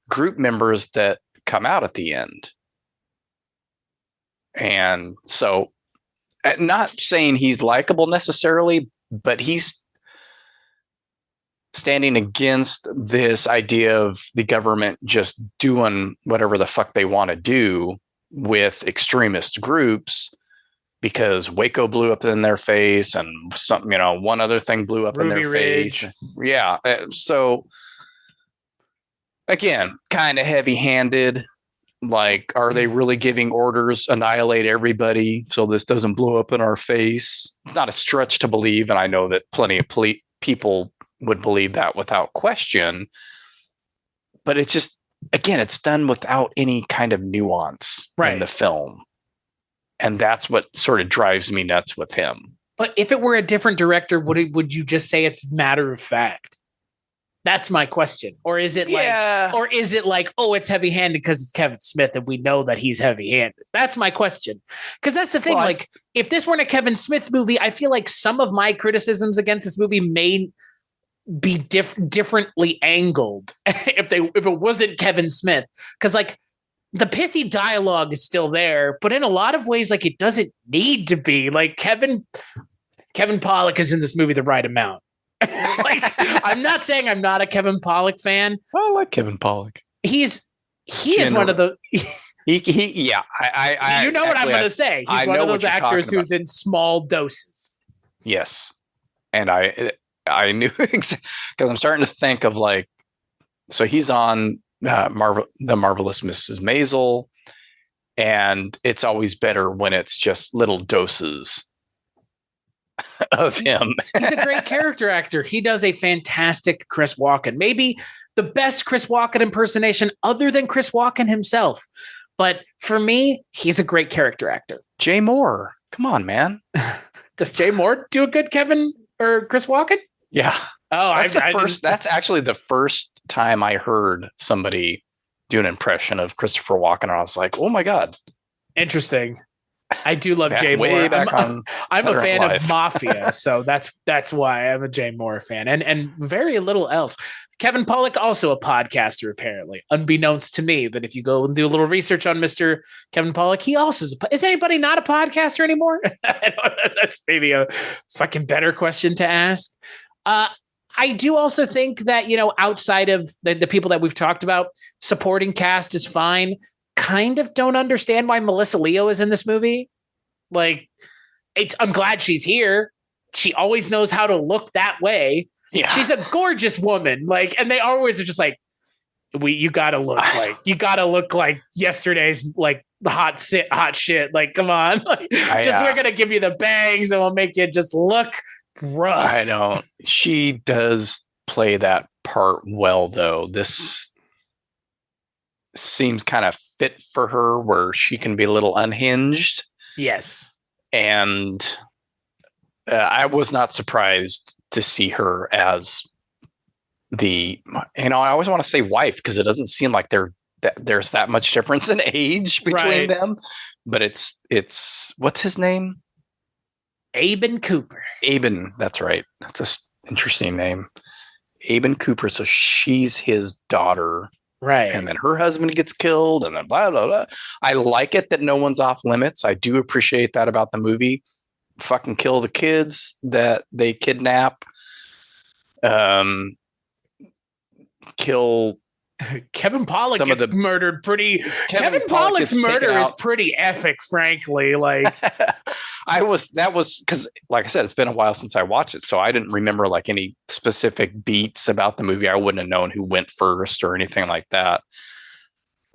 group members that come out at the end. And so, not saying he's likable necessarily, but he's standing against this idea of the government just doing whatever the fuck they want to do with extremist groups, because Waco blew up in their face and some, one other thing blew up Ruby in their Ridge. face. Yeah. So again, kind of heavy handed, Like, are they really giving orders, annihilate everybody so this doesn't blow up in our face? It's not a stretch to believe, and I know that plenty of people would believe that without question. But it's just, again, it's done without any kind of nuance in the film. And that's what sort of drives me nuts with him. But if it were a different director, would you just say it's matter of fact? That's my question. Or is it like, oh, it's heavy handed because it's Kevin Smith and we know that he's heavy handed? That's my question. Because that's the thing. Well, if this weren't a Kevin Smith movie, I feel like some of my criticisms against this movie may be differently angled if it wasn't Kevin Smith. Because like the pithy dialogue is still there, but in a lot of ways, like it doesn't need to be. Like Kevin Pollak is in this movie the right amount. Like, I'm not saying I'm not a Kevin Pollak fan. I like Kevin Pollak. He is one of the. I you know what I'm going to say. He's one of those actors who's in small doses. Yes, and I knew because I'm starting to think of like, so he's on the Marvelous Mrs. Maisel, and it's always better when it's just little doses of him. He's a great character actor. He does a fantastic Chris Walken. Maybe the best Chris Walken impersonation other than Chris Walken himself. But for me, he's a great character actor. Jay Moore. Come on, man. Does Jay Moore do a good Kevin or Chris Walken? Yeah. Oh, that's actually the first time I heard somebody do an impression of Christopher Walken. And I was like, oh my God. Interesting. I do love Jay Moore. I'm a fan of Mafia, so that's why I'm a Jay Moore fan, and very little else. Kevin Pollak, also a podcaster, apparently, unbeknownst to me. But if you go and do a little research on Mr. Kevin Pollak, he also is anybody not a podcaster anymore? That's maybe a fucking better question to ask. I do also think that, outside of the people that we've talked about, supporting cast is fine. Kind of don't understand why Melissa Leo is in this movie. Like, I'm glad she's here. She always knows how to look that way. Yeah. She's a gorgeous woman. Like, and they always are just like, you gotta look like yesterday's like the hot shit. Like, come on. We're gonna give you the bangs and we'll make you just look rough. I know. She does play that part well, though. This seems kind of fit for her, where she can be a little unhinged. Yes. And I was not surprised to see her as I always want to say wife, because it doesn't seem like there's that much difference in age between them. But it's what's his name? Aben Cooper. Aben, that's right. That's an interesting name. Aben Cooper. So she's his daughter. Right. And then her husband gets killed and then blah, blah, blah. I like it that no one's off limits. I do appreciate that about the movie. Fucking kill the kids that they kidnap. Kill Kevin Pollak gets murdered pretty. Kevin Pollak's murder is pretty epic, frankly. Like that was because, like I said, it's been a while since I watched it, so I didn't remember like any specific beats about the movie. I wouldn't have known who went first or anything like that.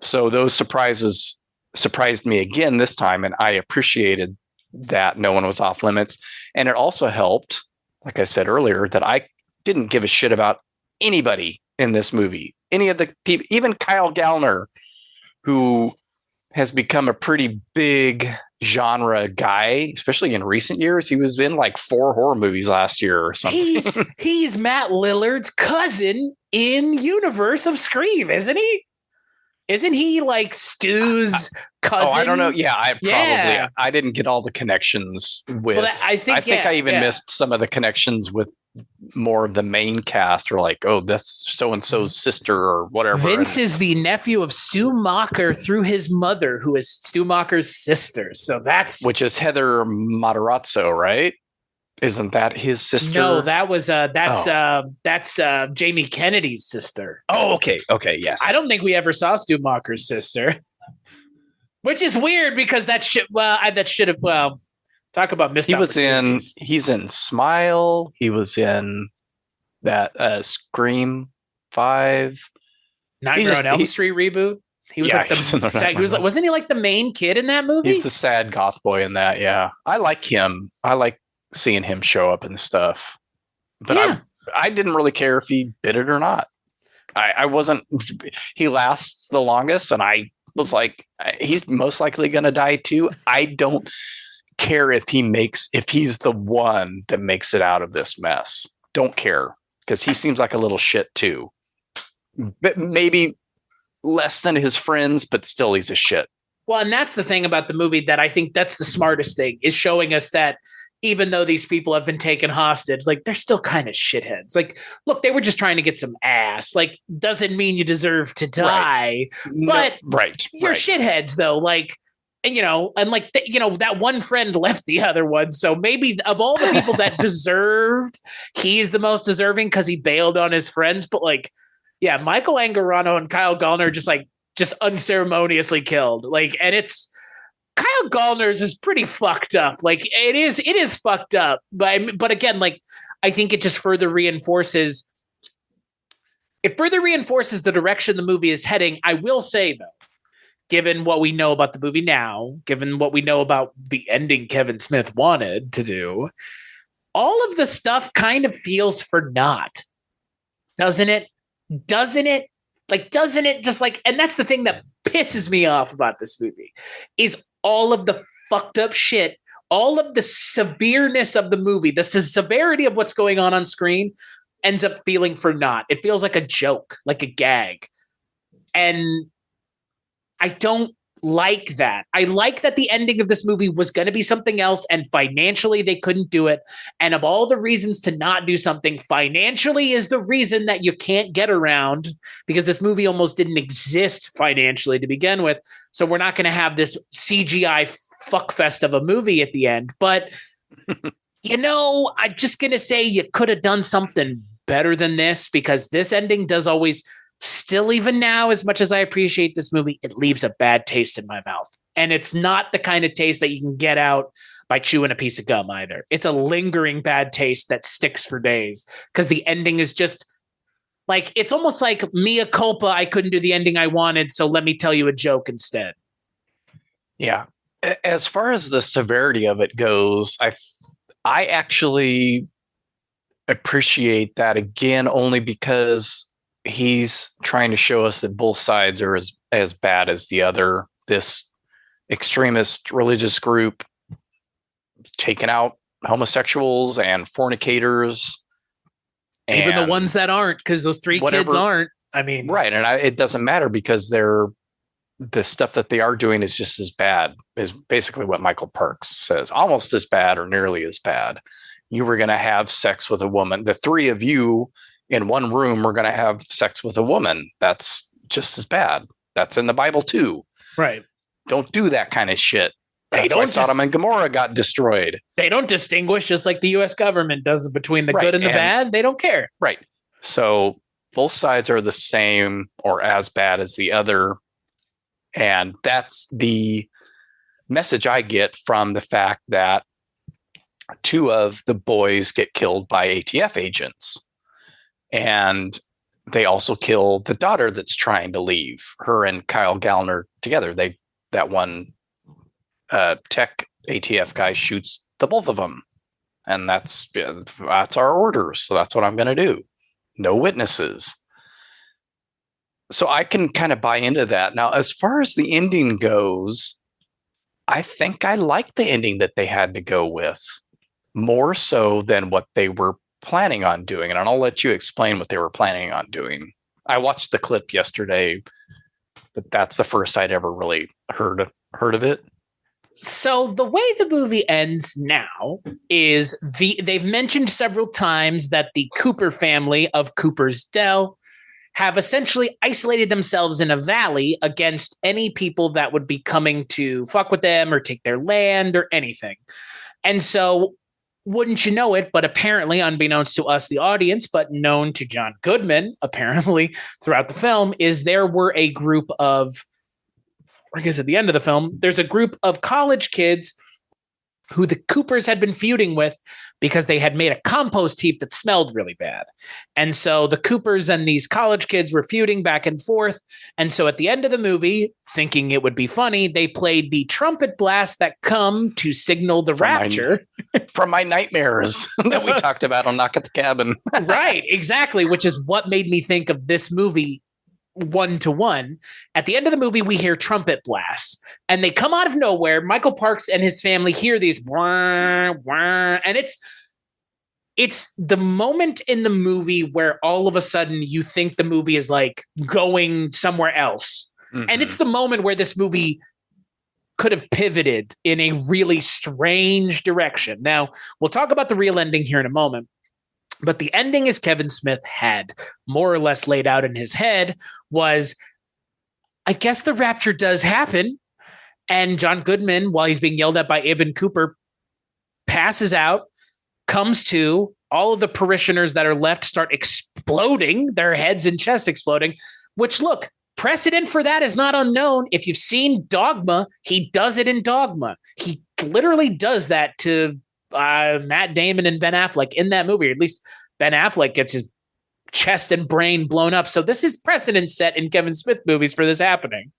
So those surprises surprised me again this time, and I appreciated that no one was off limits. And it also helped, like I said earlier, that I didn't give a shit about anybody in this movie. Any of the people, even Kyle Gallner, who has become a pretty big genre guy, especially in recent years. He was in like 4 horror movies last year or something. He's Matt Lillard's cousin in Universe of Scream, isn't he? Isn't he like Stu's cousin? Oh, I don't know. Yeah, I didn't get all the connections with. Well, I think I even missed some of the connections with more of the main cast, or like, oh, that's so and so's sister or whatever. Vince is the nephew of Stu Macher through his mother, who is Stu Macher's sister. So which is Heather Matarazzo, right? Isn't that his sister? No, that's Jamie Kennedy's sister. Oh, okay, yes. I don't think we ever saw Stu Macher's sister, which is weird because that should have talk about missed opportunities. He's in Smile. He was in that Scream 5. Nightmare on Elm Street reboot. He was Yeah, he's in the he was like, wasn't he like the main kid in that movie? He's the sad goth boy in that. Yeah, I like him. I like seeing him show up and stuff. But Yeah. I didn't really care if he did it or not. I wasn't. He lasts the longest, and I was like, he's most likely going to die too. I don't care if he's the one that makes it out of this mess. Don't care, because he seems like a little shit too. But maybe less than his friends, but still he's a shit. Well, and that's the thing about the movie that I think that's the smartest thing, is showing us that even though these people have been taken hostage, like they're still kind of shitheads. Like, look, they were just trying to get some ass. Like, doesn't mean you deserve to die, but you're shitheads though. Like, and like, that one friend left the other one. So maybe of all the people that deserved, he's the most deserving because he bailed on his friends. But like, yeah, Michael Angarano and Kyle Gallner just unceremoniously killed. Like, and it's Kyle Gallner's is pretty fucked up. Like, it is fucked up. But again, like, I think it just further reinforces the direction the movie is heading. I will say though, given what we know about the movie now, given what we know about the ending Kevin Smith wanted to do, all of the stuff kind of feels for naught. Doesn't it? Like, doesn't it just like, and that's the thing that pisses me off about this movie, is all of the fucked up shit, all of the severeness of the movie, the severity of what's going on screen ends up feeling for naught. It feels like a joke, like a gag. And I don't like that. I like that the ending of this movie was going to be something else, and financially they couldn't do it. And of all the reasons to not do something, financially is the reason that you can't get around, because this movie almost didn't exist financially to begin with. So we're not going to have this CGI fuckfest of a movie at the end. But, I'm just going to say you could have done something better than this, because this ending does always... Still, even now, as much as I appreciate this movie, it leaves a bad taste in my mouth. And it's not the kind of taste that you can get out by chewing a piece of gum either. It's a lingering bad taste that sticks for days, because the ending is just like, it's almost like mea culpa. I couldn't do the ending I wanted, so let me tell you a joke instead. Yeah. As far as the severity of it goes, I actually appreciate that, again, only because he's trying to show us that both sides are as bad as the other. This extremist religious group taking out homosexuals and fornicators, even the ones that aren't, because those three kids aren't. I mean, right. And it doesn't matter, because the stuff that they are doing is just as bad, is basically what Michael Parks says, almost as bad or nearly as bad. You were going to have sex with a woman. The three of you in one room were going to have sex with a woman. That's just as bad. That's in the Bible too. Right. Don't do that kind of shit. That's why Sodom and Gomorrah got destroyed. They don't distinguish, just like the U.S. government does, between the good and the bad. They don't care. Right. So both sides are the same or as bad as the other. And that's the message I get from the fact that two of the boys get killed by ATF agents. And they also kill the daughter that's trying to leave. Her and Kyle Gallner together. That one tech ATF guy shoots the both of them. And that's our orders. So that's what I'm going to do. No witnesses. So I can kind of buy into that. Now, as far as the ending goes, I think I like the ending that they had to go with, more so than what they were planning on doing. And I'll let you explain what they were planning on doing. I watched the clip yesterday, but that's the first I'd ever really heard of it. So the way the movie ends now is they've mentioned several times that the Cooper family of Cooper's Dell have essentially isolated themselves in a valley against any people that would be coming to fuck with them or take their land or anything. And so, wouldn't you know it, but apparently, unbeknownst to us, the audience, but known to John Goodman, apparently, throughout the film, is there were a group of, I guess at the end of the film, there's a group of college kids who the Coopers had been feuding with because they had made a compost heap that smelled really bad. And so the Coopers and these college kids were feuding back and forth. And so at the end of the movie, thinking it would be funny, they played the trumpet blast that come to signal the rapture. From my nightmares that we talked about on Knock at the Cabin. Right, exactly, which is what made me think of this movie 1-to-1. At the end of the movie, we hear trumpet blasts, and they come out of nowhere. Michael Parks and his family hear these, wah, wah, and it's the moment in the movie where all of a sudden you think the movie is like going somewhere else. Mm-hmm. And it's the moment where this movie could have pivoted in a really strange direction. Now, we'll talk about the real ending here in a moment. But the ending, as Kevin Smith had more or less laid out in his head, was, I guess the rapture does happen. And John Goodman, while he's being yelled at by Ibn Cooper, passes out, comes to. All of the parishioners that are left start exploding, their heads and chests exploding, which, look, precedent for that is not unknown. If you've seen Dogma, he does it in Dogma. He literally does that to Matt Damon and Ben Affleck in that movie. Or at least Ben Affleck gets his chest and brain blown up. So this is precedent set in Kevin Smith movies for this happening.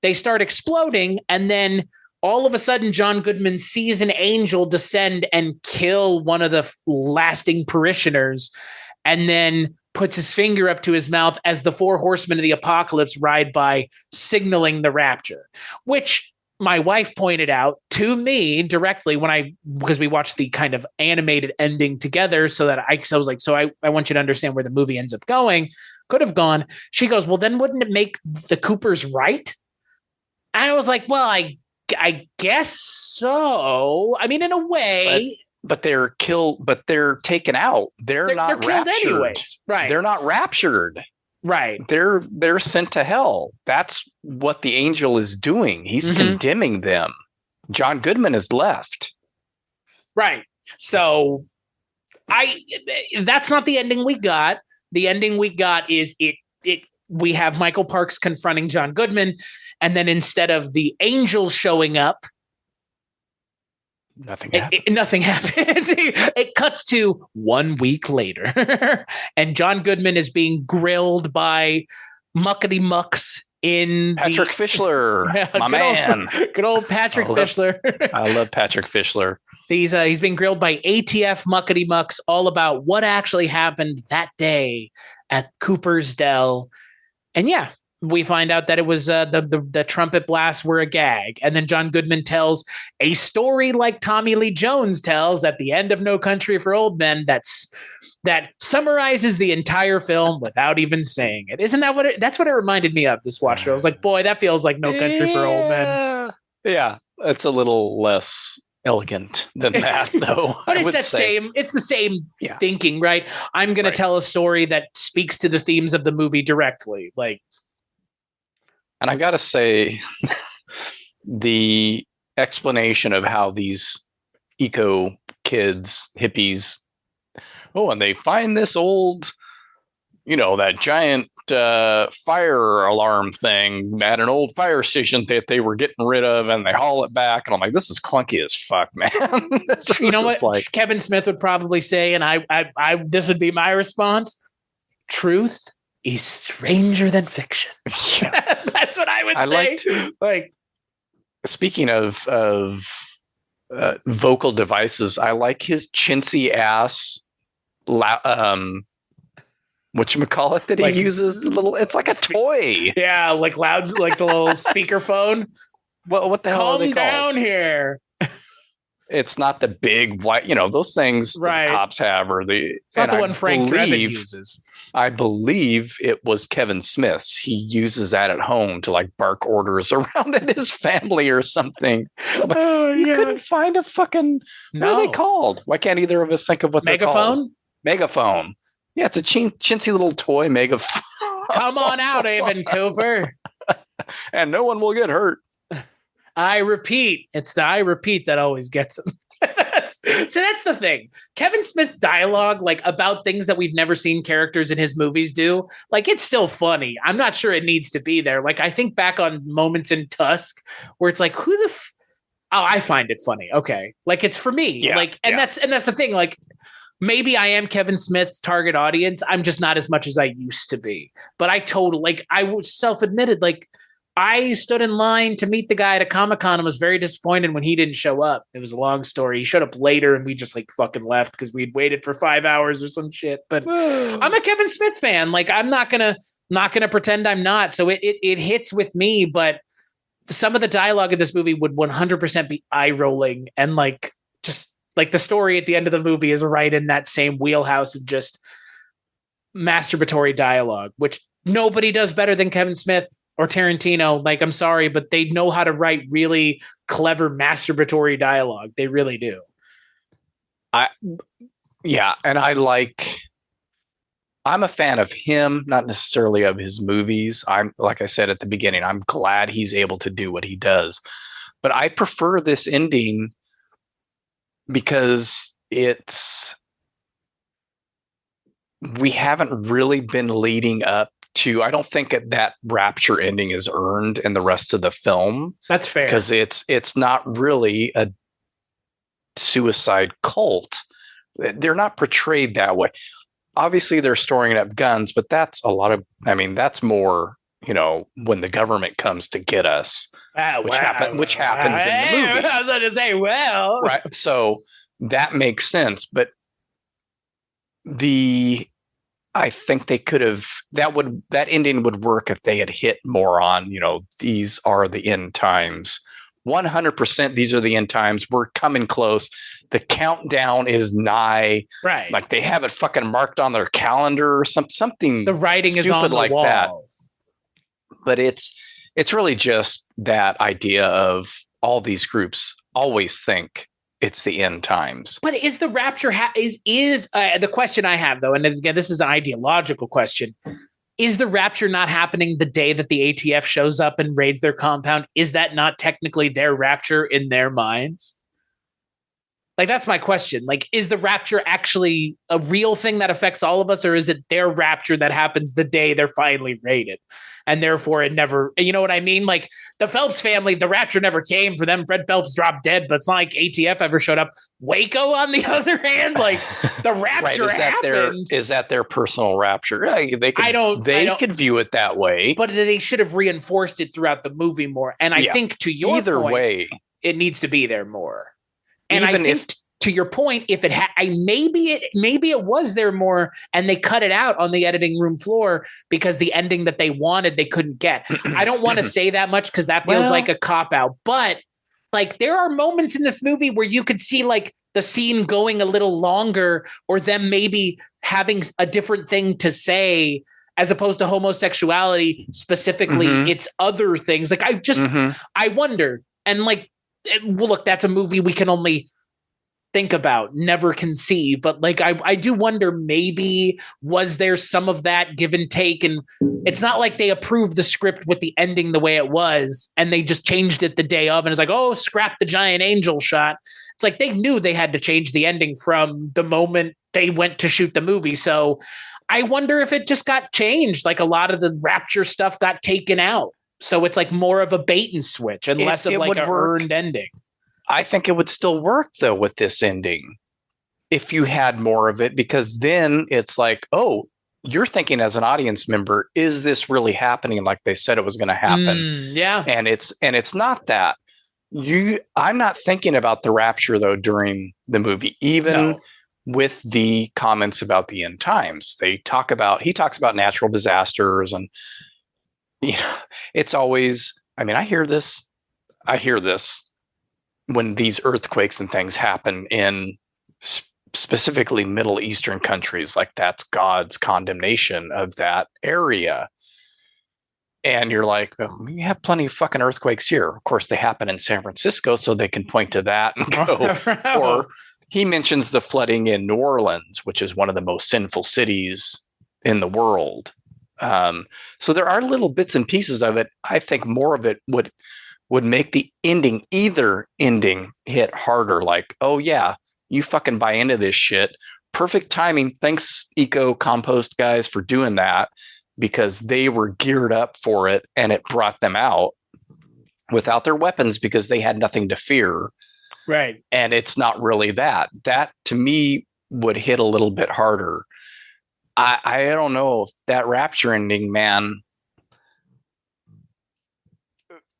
They start exploding, and then all of a sudden John Goodman sees an angel descend and kill one of the lasting parishioners, and then puts his finger up to his mouth as the four horsemen of the apocalypse ride by, signaling the rapture, which my wife pointed out to me directly because we watched the kind of animated ending together, so that I was like, so I want you to understand where the movie ends up going. Could have gone. She goes, well, then wouldn't it make the Coopers right? And I was like, well, I guess so. I mean, in a way. But they're killed, but they're taken out. They're not killed raptured. Anyways. Right. They're not raptured. Right. They're sent to hell. That's what the angel is doing. He's condemning them. John Goodman is left. Right. So that's not the ending we got. The ending we got is we have Michael Parks confronting John Goodman, and then instead of the angels showing up, nothing happens. Nothing happens. It cuts to 1 week later, and John Goodman is being grilled by muckety mucks in Patrick Fischler, my man. Good old Patrick Fischler. I love Patrick Fischler. He's being grilled by ATF muckety mucks all about what actually happened that day at Cooper's Dell. And yeah, we find out that it was the trumpet blasts were a gag. And then John Goodman tells a story like Tommy Lee Jones tells at the end of No Country for Old Men that summarizes the entire film without even saying it. Isn't that that's what it reminded me of, this watch? I was like, boy, that feels like No Country for Old Men. Yeah, it's a little less elegant than that, though. But it's the same thinking, right? I'm going to tell a story that speaks to the themes of the movie directly. And I got to say, the explanation of how these eco kids, hippies, and they find this old, that giant fire alarm thing at an old fire station that they were getting rid of, and they haul it back. And I'm like, this is clunky as fuck, man. You know what Kevin Smith would probably say, and I this would be my response: truth is stranger than fiction. Yeah. That's what I would say. Speaking of vocal devices, I like his chintzy ass whatchamacallit that he uses. It's like a toy. Yeah, like louds, like the little speakerphone. What the hell are they called? Calm down here. It's not the big white, those things that the cops have, or it's not the one Frank Drebin uses. I believe it was Kevin Smith's. He uses that at home to bark orders around at his family or something. You couldn't find a fucking, what are they called? Why can't either of us think of what they're called? Megaphone. Yeah, it's a chintzy little toy megaphone. Come on out, Ibn Cooper. And no one will get hurt. I repeat. It's the I repeat that always gets him. So that's the thing. Kevin Smith's dialogue, about things that we've never seen characters in his movies do, it's still funny. I'm not sure it needs to be there. I think back on moments in Tusk where it's like, Oh, I find it funny. Okay. Like it's for me. Yeah, like, and that's the thing. Like maybe I am Kevin Smith's target audience. I'm just not as much as I used to be. But I was self-admitted, like I stood in line to meet the guy at a Comic-Con and was very disappointed when he didn't show up. It was a long story. He showed up later and we just like fucking left because we'd waited for 5 hours or some shit. But I'm a Kevin Smith fan. Like I'm not gonna pretend I'm not. So it hits with me, but some of the dialogue in this movie would 100% be eye rolling. And like, just like the story at the end of the movie is right in that same wheelhouse of just masturbatory dialogue, which nobody does better than Kevin Smith or Tarantino. Like, I'm sorry, but they know how to write really clever masturbatory dialogue. They really do. And I'm a fan of him, not necessarily of his movies. I'm, like I said at the beginning, I'm glad he's able to do what he does. But I prefer this ending because we haven't really been leading up to, I don't think that rapture ending is earned in the rest of the film. That's fair. Because it's not really a suicide cult. They're not portrayed that way. Obviously they're storing up guns, but that's that's more, when the government comes to get us, which happens in the movie. I was going to say, well, right. So that makes sense, but I think they could have, that ending would work if they had hit more on, these are the end times. 100% these are the end times. We're coming close. The countdown is nigh. Right. Like they have it fucking marked on their calendar or something. The writing is on the like wall. That. But it's really just that idea of all these groups always think it's the end times. But is the rapture is the question I have though, and again, this is an ideological question. Is the rapture not happening the day that the ATF shows up and raids their compound? Is that not technically their rapture in their minds? Like, that's my question. Like, is the rapture actually a real thing that affects all of us, or is it their rapture that happens the day they're finally raided? And therefore it never, you know what I mean? Like the Phelps family, the rapture never came for them. Fred Phelps dropped dead, but it's not like ATF ever showed up. Waco, on the other hand, like the rapture happened. Is that their personal rapture? They could view it that way. But they should have reinforced it throughout the movie more. And I think to your point, way, it needs to be there more. And even I think to your point, if it maybe it was there more and they cut it out on the editing room floor because the ending that they wanted they couldn't get. I don't want to say that much because that feels like a cop out, but like there are moments in this movie where you could see like the scene going a little longer or them maybe having a different thing to say as opposed to homosexuality specifically. It's other things. Like I wonder, and like, well, look, that's a movie we can only think about, never conceive, but like I do wonder, maybe was there some of that give and take, and it's not like they approved the script with the ending the way it was and they just changed it the day of and it's like, oh, scrap the giant angel shot. It's like they knew they had to change the ending from the moment they went to shoot the movie. So I wonder if it just got changed, like a lot of the rapture stuff got taken out, so it's like more of a bait and switch and less of like a earned ending. I think it would still work though with this ending if you had more of it, because then it's like, oh, you're thinking as an audience member, is this really happening like they said it was going to happen? Yeah. And it's not that. I'm not thinking about the rapture though during the movie, even with the comments about the end times. He talks about natural disasters, and it's always, I hear this when these earthquakes and things happen in specifically Middle Eastern countries, like that's God's condemnation of that area. And you're like, well, we have plenty of fucking earthquakes here. Of course, they happen in San Francisco, so they can point to that and go. Or he mentions the flooding in New Orleans, which is one of the most sinful cities in the world. So there are little bits and pieces of it. I think more of it would make the ending hit harder. Like, oh yeah, you fucking buy into this shit. Perfect timing. Thanks, Eco Compost guys, for doing that, because they were geared up for it and it brought them out. without their weapons because they had nothing to fear. Right. And it's not really that. That to me would hit a little bit harder. I don't know if that Rapture ending, man.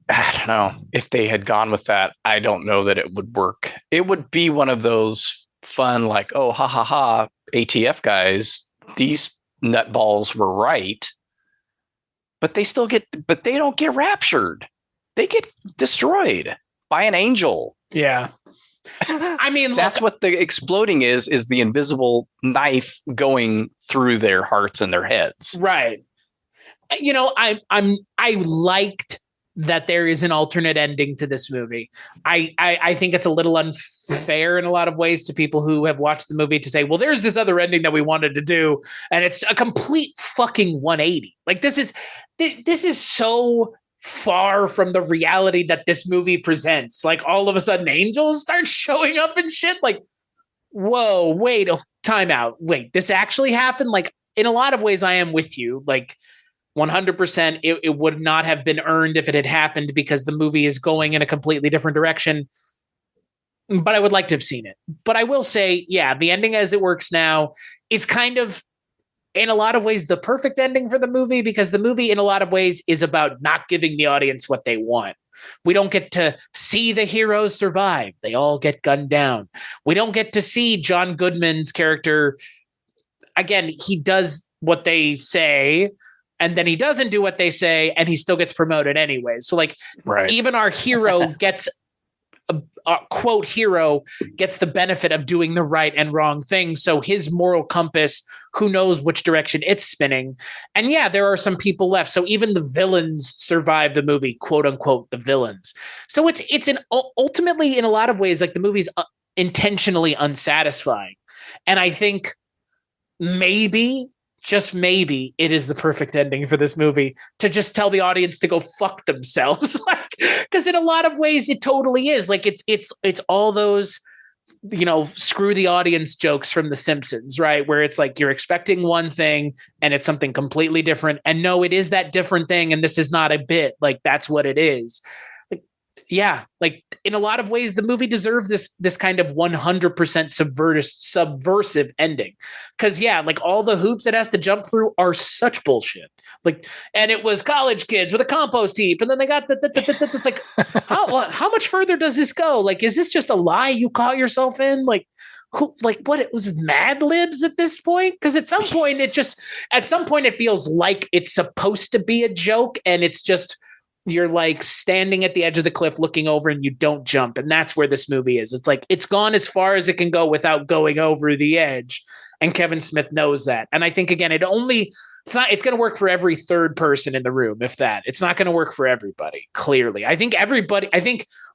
I don't know if they had gone with that. I don't know that it would work. It would be one of those fun, like, oh, ha ha ha, ATF guys, these nutballs were right. But they don't get raptured. They get destroyed by an angel. Yeah. I mean, that's what the exploding is the invisible knife going through their hearts and their heads. Right. You know, I liked that there is an alternate ending to this movie. I think it's a little unfair in a lot of ways to people who have watched the movie to say, well, there's this other ending that we wanted to do, and it's a complete fucking 180. Like this is so far from the reality that this movie presents. Like all of a sudden angels start showing up and shit. Like, whoa, wait, time out. Wait, this actually happened? Like in a lot of ways I am with you. Like 100% it would not have been earned if it had happened because the movie is going in a completely different direction. But I would like to have seen it. But I will say, yeah, the ending as it works now is kind of in a lot of ways the perfect ending for the movie, because the movie in a lot of ways is about not giving the audience what they want. We don't get to see the heroes survive. They all get gunned down. We don't get to see John Goodman's character. Again, he does what they say, and then he doesn't do what they say, and he still gets promoted anyway. So like, right. Even our hero gets a quote hero gets the benefit of doing the right and wrong thing. So his moral compass, who knows which direction it's spinning. And yeah, there are some people left. So even the villains survive the movie, quote unquote, the villains. So it's ultimately in a lot of ways, like the movie's intentionally unsatisfying. And I think maybe, just maybe, it is the perfect ending for this movie to just tell the audience to go fuck themselves. Like, because in a lot of ways it totally is. Like it's all those, you know, screw the audience jokes from The Simpsons, right? Where it's like you're expecting one thing and it's something completely different. And no, it is that different thing. And this is not a bit. Like that's what it is. Like, yeah, like in a lot of ways, the movie deserved this kind of 100% subversive ending. Because yeah, like all the hoops it has to jump through are such bullshit. Like, and it was college kids with a compost heap, and then they got it's like, how much further does this go? Like, is this just a lie you caught yourself in? Like, who, like what? It was Mad Libs at this point? Because at some point it feels like it's supposed to be a joke, and it's just you're like standing at the edge of the cliff looking over and you don't jump, and that's where this movie is. It's like it's gone as far as it can go without going over the edge, and Kevin Smith knows that. And I think again, it's going to work for every third person in the room. If that, it's not going to work for everybody. Clearly, I think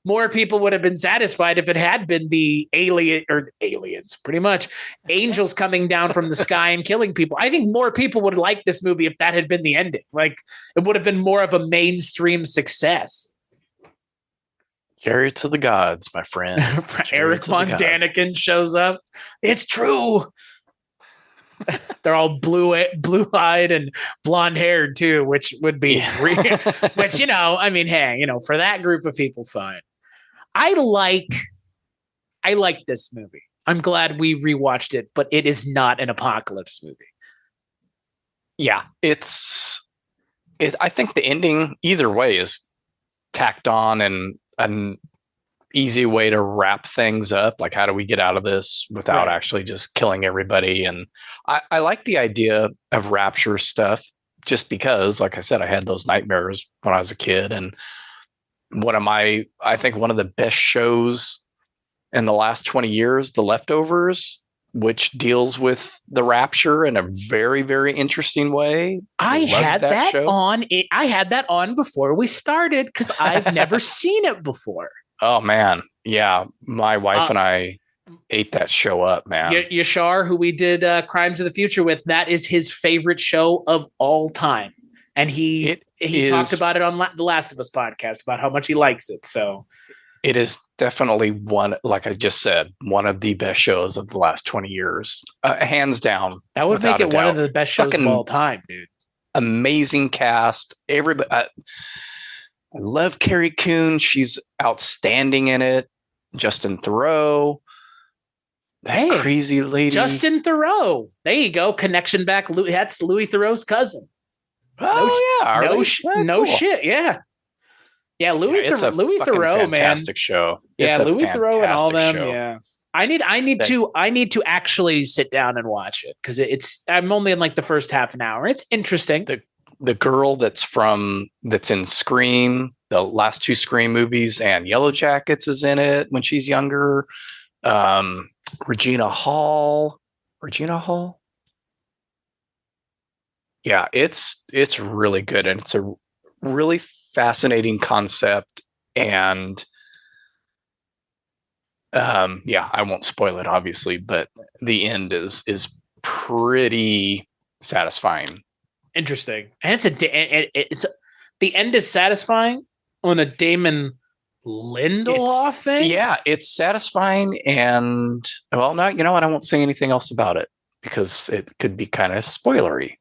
more people would have been satisfied if it had been the aliens, pretty much angels coming down from the sky and killing people. I think more people would like this movie if that had been the ending. Like it would have been more of a mainstream success. Chariots of the Gods, my friend. Eric Von Daniken shows up. It's true. They're all blue-eyed and blonde-haired too, which would be which, you know, I mean, hey, you know, for that group of people, fine. I like this movie. I'm glad we rewatched it, but it is not an apocalypse movie. Yeah, I think the ending either way is tacked on and an easy way to wrap things up. Like, how do we get out of this without actually just killing everybody? And I like the idea of rapture stuff just because, like I said, I had those nightmares when I was a kid. And I think one of the best shows in the last 20 years, The Leftovers, which deals with the rapture in a very, very interesting way. I had that on before we started because I've never seen it before. Oh man, yeah. My wife and I ate that show up, man. Yashar, who we did Crimes of the Future with, that is his favorite show of all time, and he talked about it on the Last of Us podcast about how much he likes it. So it is definitely one, like I just said, one of the best shows of the last 20 years, hands down. That would make it one of the best shows of all time, dude. Amazing cast. Everybody. I love Carrie Coon. She's outstanding in it. Justin Theroux. That crazy lady. Justin Theroux. There you go. Connection back. That's Louis Theroux's cousin. Oh, no shit. Yeah. Yeah, Louis Theroux, man. Fantastic show. Yeah, It's a Louis Theroux and all them. fantastic show. Yeah. I need to actually sit down and watch it because I'm only in like the first half an hour. It's interesting. The girl that's in Scream, the last 2 Scream movies, and Yellow Jackets is in it when she's younger. Regina Hall. Yeah, it's really good, and it's a really fascinating concept. And I won't spoil it, obviously, but the end is pretty satisfying. Interesting. And the end is satisfying on a Damon Lindelof thing. Yeah, it's satisfying, and well, no, you know what? I won't say anything else about it because it could be kind of spoilery.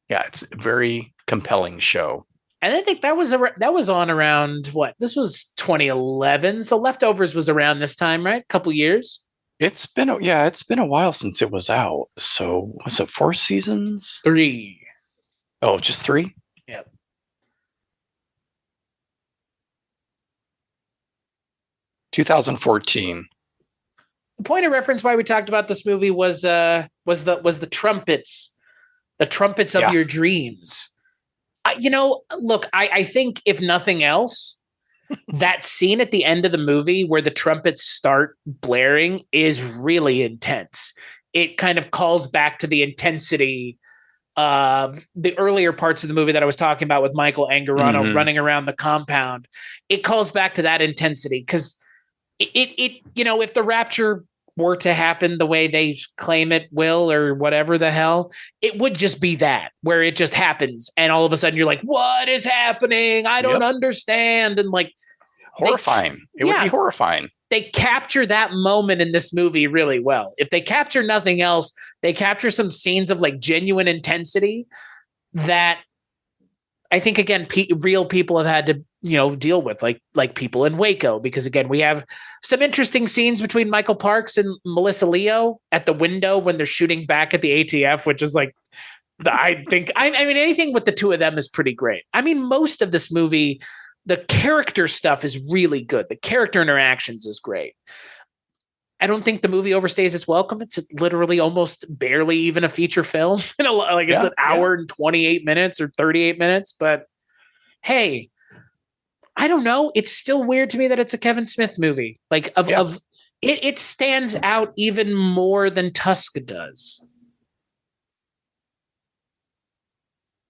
Yeah, it's a very compelling show. And I think that was on around what? This was 2011, so Leftovers was around this time, right? A couple years. It's been a while since it was out. So was it 4 seasons? 3. Oh, just 3? Yep. $2014. The point of reference why we talked about this movie was the trumpets, of your dreams. I think if nothing else, that scene at the end of the movie where the trumpets start blaring is really intense. It kind of calls back to the intensity of the earlier parts of the movie that I was talking about with Michael Angarano running around the compound. It calls back to that intensity because if the rapture were to happen the way they claim it will or whatever the hell, it would just be that where it just happens. And all of a sudden you're like, what is happening? I don't understand. And like horrifying. It would be horrifying. They capture that moment in this movie really well. If they capture nothing else, they capture some scenes of like genuine intensity that I think, again, real people have had to, deal with, like people in Waco, because again, we have some interesting scenes between Michael Parks and Melissa Leo at the window when they're shooting back at the ATF, which is like, I mean, anything with the two of them is pretty great. I mean, most of this movie, the character stuff is really good. The character interactions is great. I don't think the movie overstays its welcome. It's literally almost barely even a feature film. It's an hour and 28 minutes or 38 minutes. But hey, I don't know. It's still weird to me that it's a Kevin Smith movie. It stands out even more than Tusk does.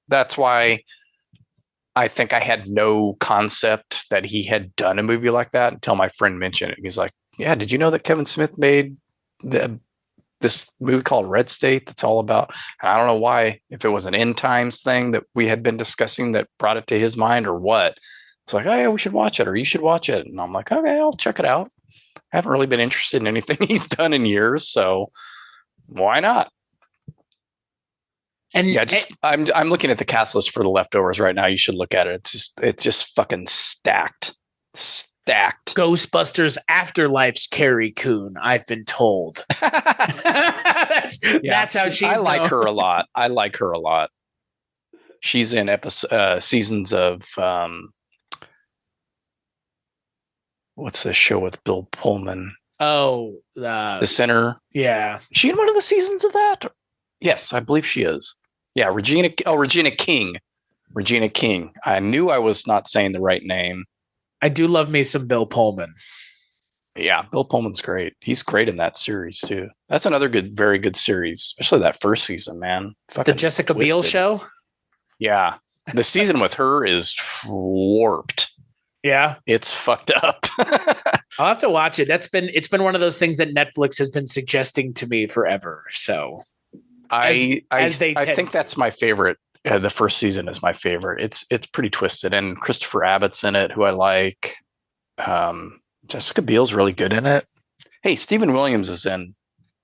That's why I think I had no concept that he had done a movie like that until my friend mentioned it. He's like, yeah, did you know that Kevin Smith made this movie called Red State that's all about, I don't know why, if it was an end times thing that we had been discussing that brought it to his mind or what. It's like, oh yeah, we should watch it, or you should watch it. And I'm like, okay, I'll check it out. I haven't really been interested in anything he's done in years, so why not? And yeah, I'm looking at the cast list for The Leftovers right now. You should look at it. It's just fucking stacked. Ghostbusters Afterlife's Carrie Coon, I've been told. That's how she's. I like her a lot. She's in seasons of what's the show with Bill Pullman? Oh, The Sinner. Yeah, is she in one of the seasons of that? Yes, I believe she is. Yeah, Regina King. Regina King. I knew I was not saying the right name. I do love me some Bill Pullman. Yeah, Bill Pullman's great. He's great in that series too. That's another very good series, especially that first season, man. The Jessica Biel show? Yeah. The season with her is warped. Yeah. It's fucked up. I'll have to watch it. It's been one of those things that Netflix has been suggesting to me forever. So I think that's my favorite. The first season is my favorite. It's pretty twisted, and Christopher Abbott's in it, who I like. Jessica Biel's really good in it. Hey, Stephen Williams is in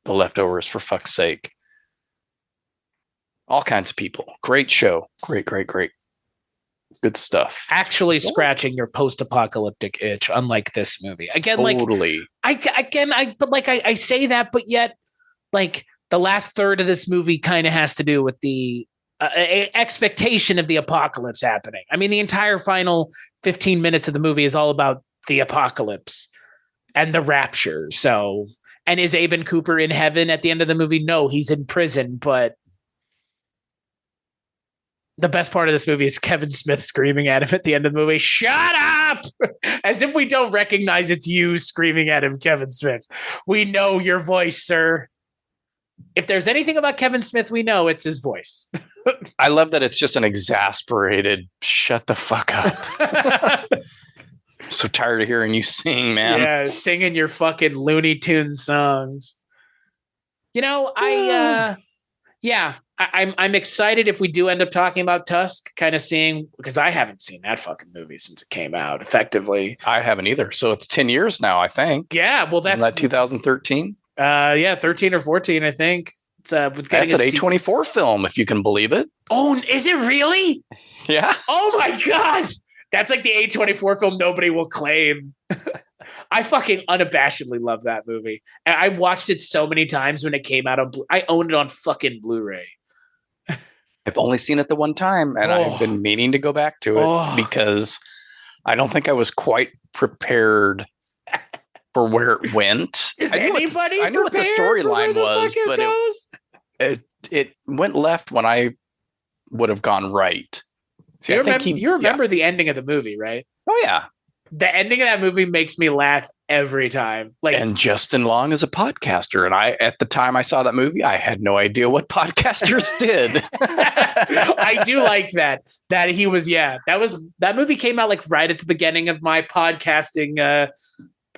The Leftovers, for fuck's sake. All kinds of people. Great show. Great. Good stuff. Actually scratching your post-apocalyptic itch, unlike this movie. Again, Totally. I say that, but yet, like, the last third of this movie kind of has to do with the expectation of the apocalypse happening. I mean, the entire final 15 minutes of the movie is all about the apocalypse and the rapture. So, and is Aben Cooper in heaven at the end of the movie? No, he's in prison, but the best part of this movie is Kevin Smith screaming at him at the end of the movie, "Shut up!" As if we don't recognize it's you screaming at him, Kevin Smith. We know your voice, sir. If there's anything about Kevin Smith we know, it's his voice. I love that it's just an exasperated, shut the fuck up. I'm so tired of hearing you sing, man. Yeah, singing your fucking Looney Tunes songs. You know, I'm excited if we do end up talking about Tusk, kind of seeing, because I haven't seen that fucking movie since it came out effectively. I haven't either. So it's 10 years now, I think. Yeah, well, Isn't that 2013? 13 or 14, I think. It's that's an A24 film, if you can believe it. Oh, is it really? Yeah. Oh my God. That's like the A24 film nobody will claim. I fucking unabashedly love that movie. And I watched it so many times when it came out on I owned it on fucking Blu-ray. I've only seen it the one time, and I've been meaning to go back to it because I don't think I was quite prepared for where it went. I knew what the storyline was, but it went left when I would have gone right. See, you remember the ending of the movie, right? Oh yeah. The ending of that movie makes me laugh every time. Like, and Justin Long is a podcaster, and at the time I saw that movie, I had no idea what podcasters did. I do like that he was. Yeah, that movie came out like right at the beginning of my podcasting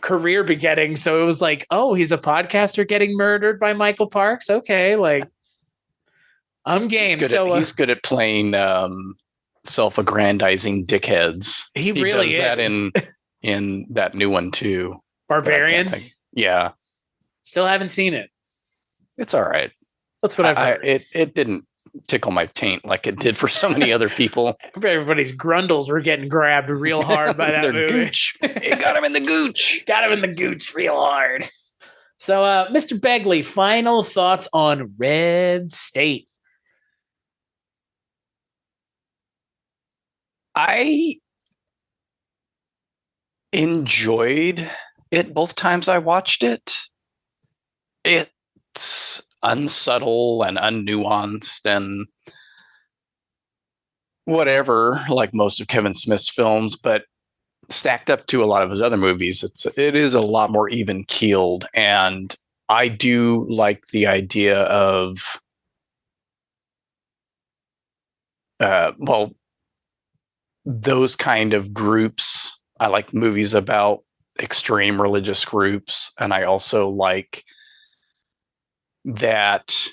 career beginning. So it was like, oh, he's a podcaster getting murdered by Michael Parks. Okay, like I'm game. He's good at playing self-aggrandizing dickheads. He really does that in that new one too. Barbarian. Yeah. Still haven't seen it. It's all right. That's what I've heard. It didn't tickle my taint like it did for so many other people. Everybody's grundles were getting grabbed real hard by that movie. Gooch. It got him in the gooch. Got him in the gooch real hard. So, Mr. Begley, final thoughts on Red State. I enjoyed it both times I watched it. It's unsubtle and unnuanced and whatever, like most of Kevin Smith's films, but stacked up to a lot of his other movies, it is a lot more even keeled. And I do like the idea of those kind of groups. I like movies about extreme religious groups, and I also like that.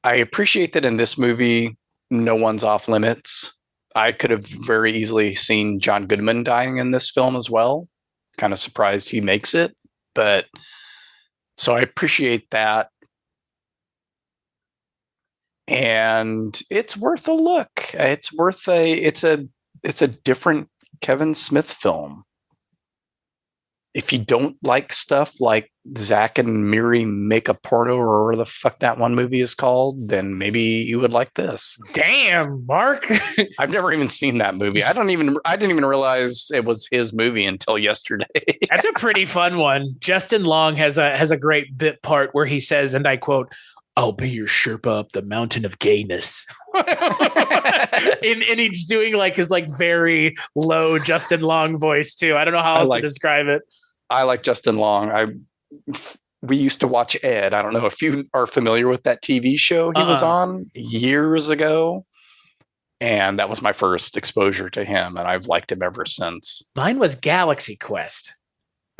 I appreciate that in this movie, no one's off limits. I could have very easily seen John Goodman dying in this film as well. Kind of surprised he makes it, but so I appreciate that. And it's worth a look. It's a different Kevin Smith film. If you don't like stuff like Zach and Miri Make a Porno or whatever the fuck that one movie is called, then maybe you would like this. Damn, Mark. I've never even seen that movie. I didn't even realize it was his movie until yesterday. That's a pretty fun one. Justin Long has a great bit part where he says, and I quote, "I'll be your Sherpa up the mountain of gayness." and he's doing like his like very low Justin Long voice too. I don't know how else to describe it. I like Justin Long. We used to watch Ed. I don't know if you are familiar with that TV show he was on years ago. And that was my first exposure to him. And I've liked him ever since. Mine was Galaxy Quest.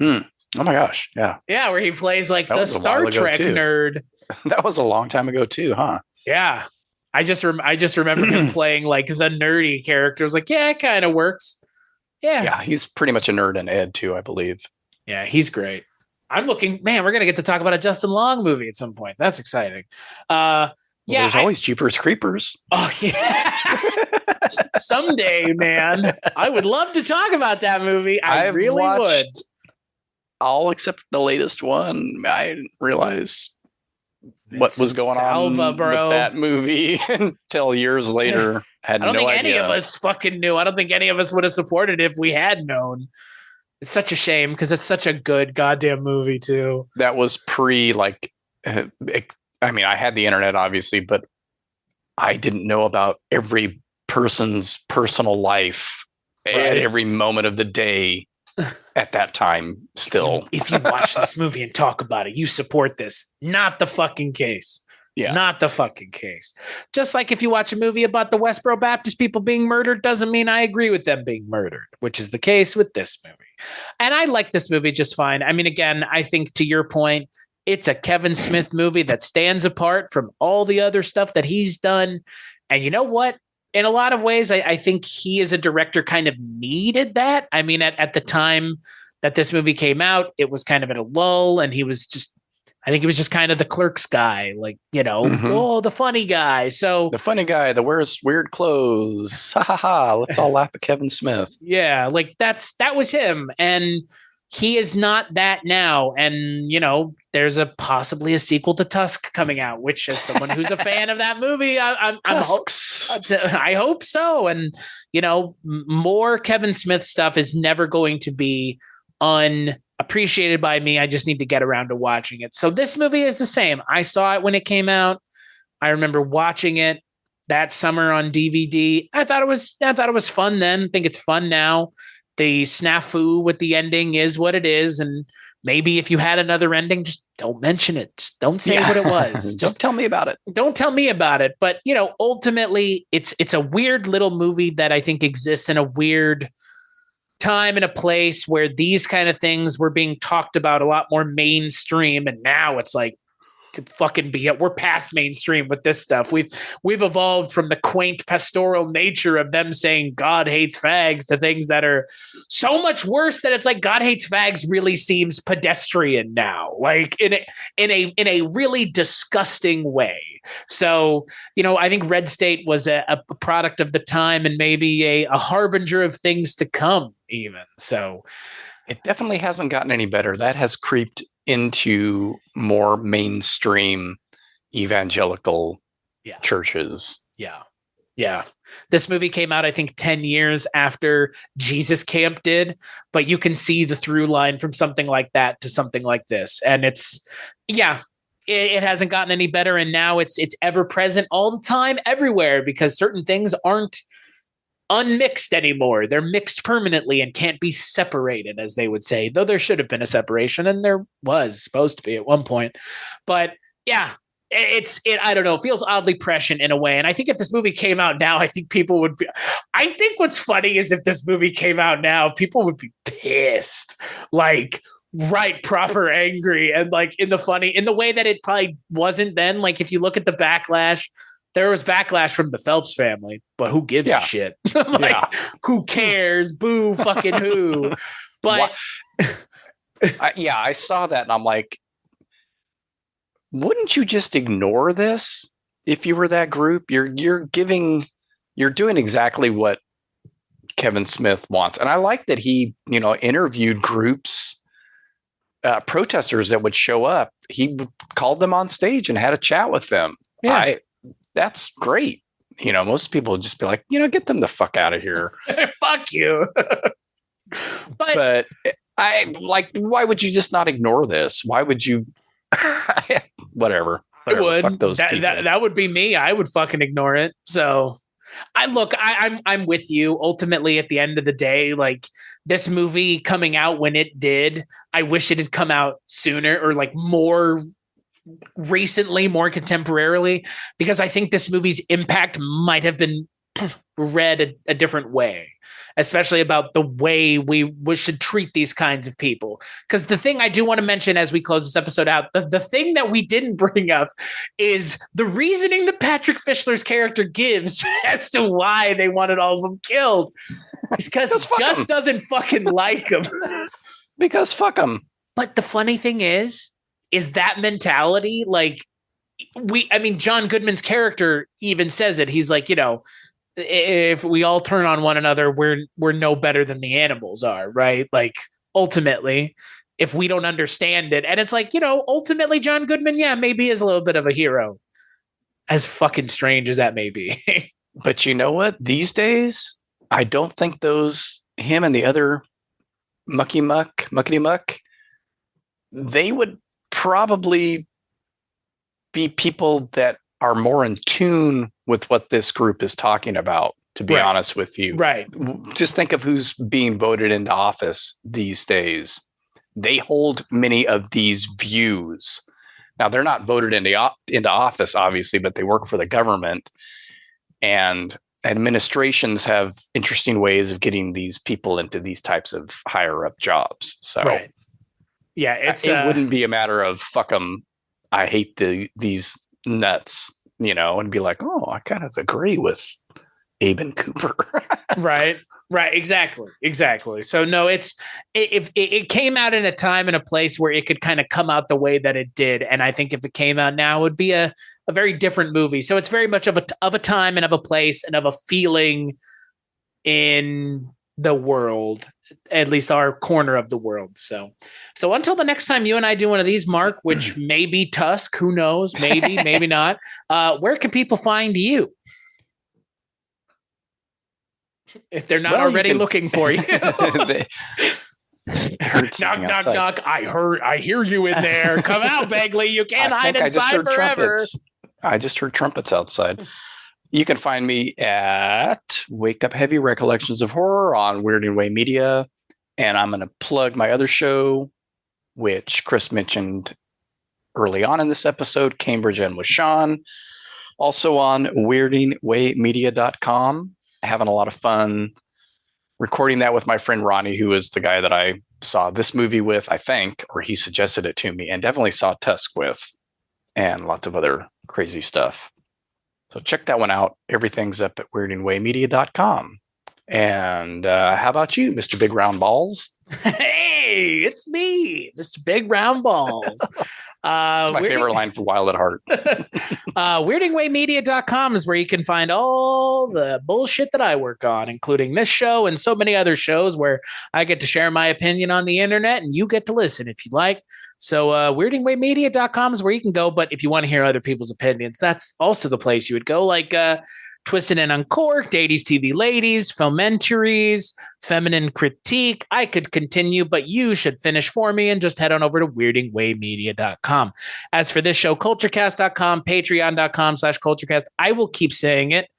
Oh my gosh. Yeah. Yeah. Where he plays like the Star Trek nerd. That was a long time ago too, huh? Yeah. I just remember him playing like the nerdy character. I was like, yeah, it kind of works. Yeah. Yeah. He's pretty much a nerd in Ed too, I believe. Yeah. He's great. I'm looking, man, we're going to get to talk about a Justin Long movie at some point. That's exciting. There's always Jeepers Creepers. Oh yeah. Someday, man. I would love to talk about that movie. I I've really would. watched all except the latest one. I didn't realize what was going on with that movie until years later. I don't think any idea. of us fucking knew. I don't think any of us would have supported it if we had known. It's such a shame because it's such a good goddamn movie too. That was pre I mean, I had the internet obviously, but I didn't know about every person's personal life at every moment of the day at that time still. If you watch this movie and talk about it, you support this. Not the fucking case. Yeah. Not the fucking case. Just like if you watch a movie about the Westboro Baptist people being murdered, doesn't mean I agree with them being murdered, which is the case with this movie. And I like this movie just fine. I mean, again, I think to your point, it's a Kevin Smith movie that stands apart from all the other stuff that he's done. And you know what? In a lot of ways, I think he as a director kind of needed that. I mean, at the time that this movie came out, it was kind of at a lull and he was just, I think he was just kind of the Clerks guy, like, you know, oh, the funny guy. So the funny guy that wears weird clothes. Ha ha ha. Let's all laugh at Kevin Smith. Yeah, like that was him. And he is not that now. And, you know, there's possibly a sequel to Tusk coming out, which as someone who's a fan of that movie, I hope so. And, you know, more Kevin Smith stuff is never going to be unappreciated by me. I just need to get around to watching it. So this movie is the same. I saw it when it came out. I remember watching it that summer on DVD. I thought it was fun then. I think it's fun now. The snafu with the ending is what it is. And maybe if you had another ending, just don't mention it. Just don't say what it was. Just tell me about it. Don't tell me about it. But, you know, ultimately it's a weird little movie that I think exists in a weird time and a place where these kind of things were being talked about a lot more mainstream. And now it's like, to fucking we're past mainstream with this stuff. We've evolved from the quaint pastoral nature of them saying God hates fags to things that are so much worse that it's like God hates fags really seems pedestrian now, like in a really disgusting way. So, you know, I think Red State was a product of the time and maybe a harbinger of things to come even. So it definitely hasn't gotten any better. That has creeped into more mainstream evangelical churches. Yeah. This movie came out, I think, 10 years after Jesus Camp did, but you can see the through line from something like that to something like this. And it hasn't gotten any better. And now it's ever present all the time, everywhere, because certain things aren't unmixed anymore. They're mixed permanently and can't be separated, as they would say, though there should have been a separation, and there was supposed to be at one point. But yeah, I don't know, it feels oddly prescient in a way. And I think if this movie came out now, I think people would be, I think what's funny is if this movie came out now, people would be pissed, like right, proper angry, and like in the way that it probably wasn't then. Like if you look at the backlash, there was backlash from the Phelps family, but who gives a shit? Who cares? Boo fucking who? But I saw that and I'm like, wouldn't you just ignore this if you were that group? You're doing exactly what Kevin Smith wants. And I like that he, you know, interviewed groups, protesters that would show up. He called them on stage and had a chat with them. Yeah. That's great. You know, most people would just be like, you know, get them the fuck out of here. Fuck you. but I like, why would you just not ignore this? Why would you? Whatever. I would. Fuck those people. That would be me. I would fucking ignore it. So I'm with you. Ultimately, at the end of the day, like this movie coming out when it did, I wish it had come out sooner or like more recently, more contemporarily, because I think this movie's impact might have been read a different way, especially about the way we should treat these kinds of people. Because the thing I do want to mention as we close this episode out, the thing that we didn't bring up is the reasoning that Patrick Fischler's character gives as to why they wanted all of them killed. It's because he just doesn't fucking like them. Because fuck them. But the funny thing is that mentality, like John Goodman's character even says it. He's like, you know, if we all turn on one another, we're no better than the animals are, right? Like ultimately, if we don't understand it, and it's like, ultimately John Goodman, yeah, maybe is a little bit of a hero, as fucking strange as that may be. But you know what? These days, I don't think him and the other muckety muck, they would probably be people that are more in tune with what this group is talking about, to be honest with you. Right. Just think of who's being voted into office these days. They hold many of these views. Now, they're not voted into office, obviously, but they work for the government. And administrations have interesting ways of getting these people into these types of higher up jobs. So, right. Yeah, it wouldn't be a matter of fuck them. I hate these nuts, and be like, oh, I kind of agree with Abe and Cooper. Right. Exactly. So no, it came out in a time and a place where it could kind of come out the way that it did. And I think if it came out now, it would be a very different movie. So it's very much of a time and of a place and of a feeling in the world, at least our corner of the world. So until the next time you and I do one of these, Mark, which may be Tusk, who knows, maybe not. Where can people find you? If they're not already looking for you. Knock. I hear you in there. Come out, Begley. You can't hide inside forever. I just heard trumpets outside. You can find me at Wake Up Heavy Recollections of Horror on Weirding Way Media. And I'm going to plug my other show, which Chris mentioned early on in this episode, Cambridge and with Sean. Also on weirdingwaymedia.com. Having a lot of fun recording that with my friend Ronnie, who is the guy that I saw this movie with, I think, or he suggested it to me, and definitely saw Tusk with, and lots of other crazy stuff. So check that one out. Everything's up at weirdingwaymedia.com. And how about you, Mr. Big Round Balls? Hey, it's me, Mr. Big Round Balls. It's my favorite line for Wild at Heart. Weirdingwaymedia.com is where you can find all the bullshit that I work on, including this show and so many other shows where I get to share my opinion on the internet and you get to listen if you like. So weirdingwaymedia.com is where you can go. But if you want to hear other people's opinions, that's also the place you would go, like Twisted and Uncorked, 80s TV Ladies, Filmentaries, Feminine Critique. I could continue, but you should finish for me and just head on over to weirdingwaymedia.com. As for this show, culturecast.com, patreon.com/culturecast. I will keep saying it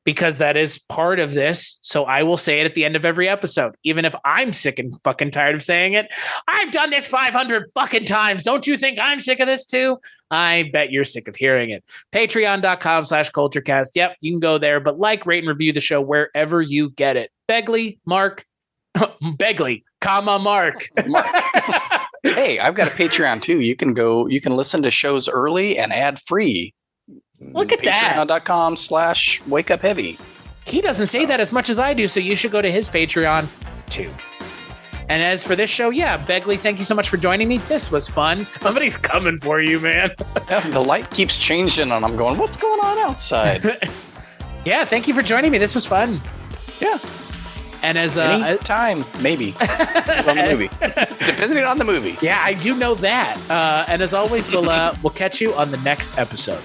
because that is part of this. So I will say it at the end of every episode, even if I'm sick and fucking tired of saying it. I've done this 500 fucking times. Don't you think I'm sick of this too? I bet you're sick of hearing it. Patreon.com/culturecast. Yep, you can go there, but like, rate, and review the show wherever you get it. Begley, Mark, Begley, Mark. Hey, I've got a Patreon too. You can listen to shows early and ad free. Look at that. Patreon.com/wakeuphheavy. He doesn't say that as much as I do, so you should go to his Patreon too. And as for this show, yeah, Begley, thank you so much for joining me. This was fun. Somebody's coming for you, man. The light keeps changing and I'm going, what's going on outside? Yeah, thank you for joining me. This was fun. Yeah. And as any time, maybe. On the movie. Depending on the movie. Yeah, I do know that. And as always, we'll catch you on the next episode.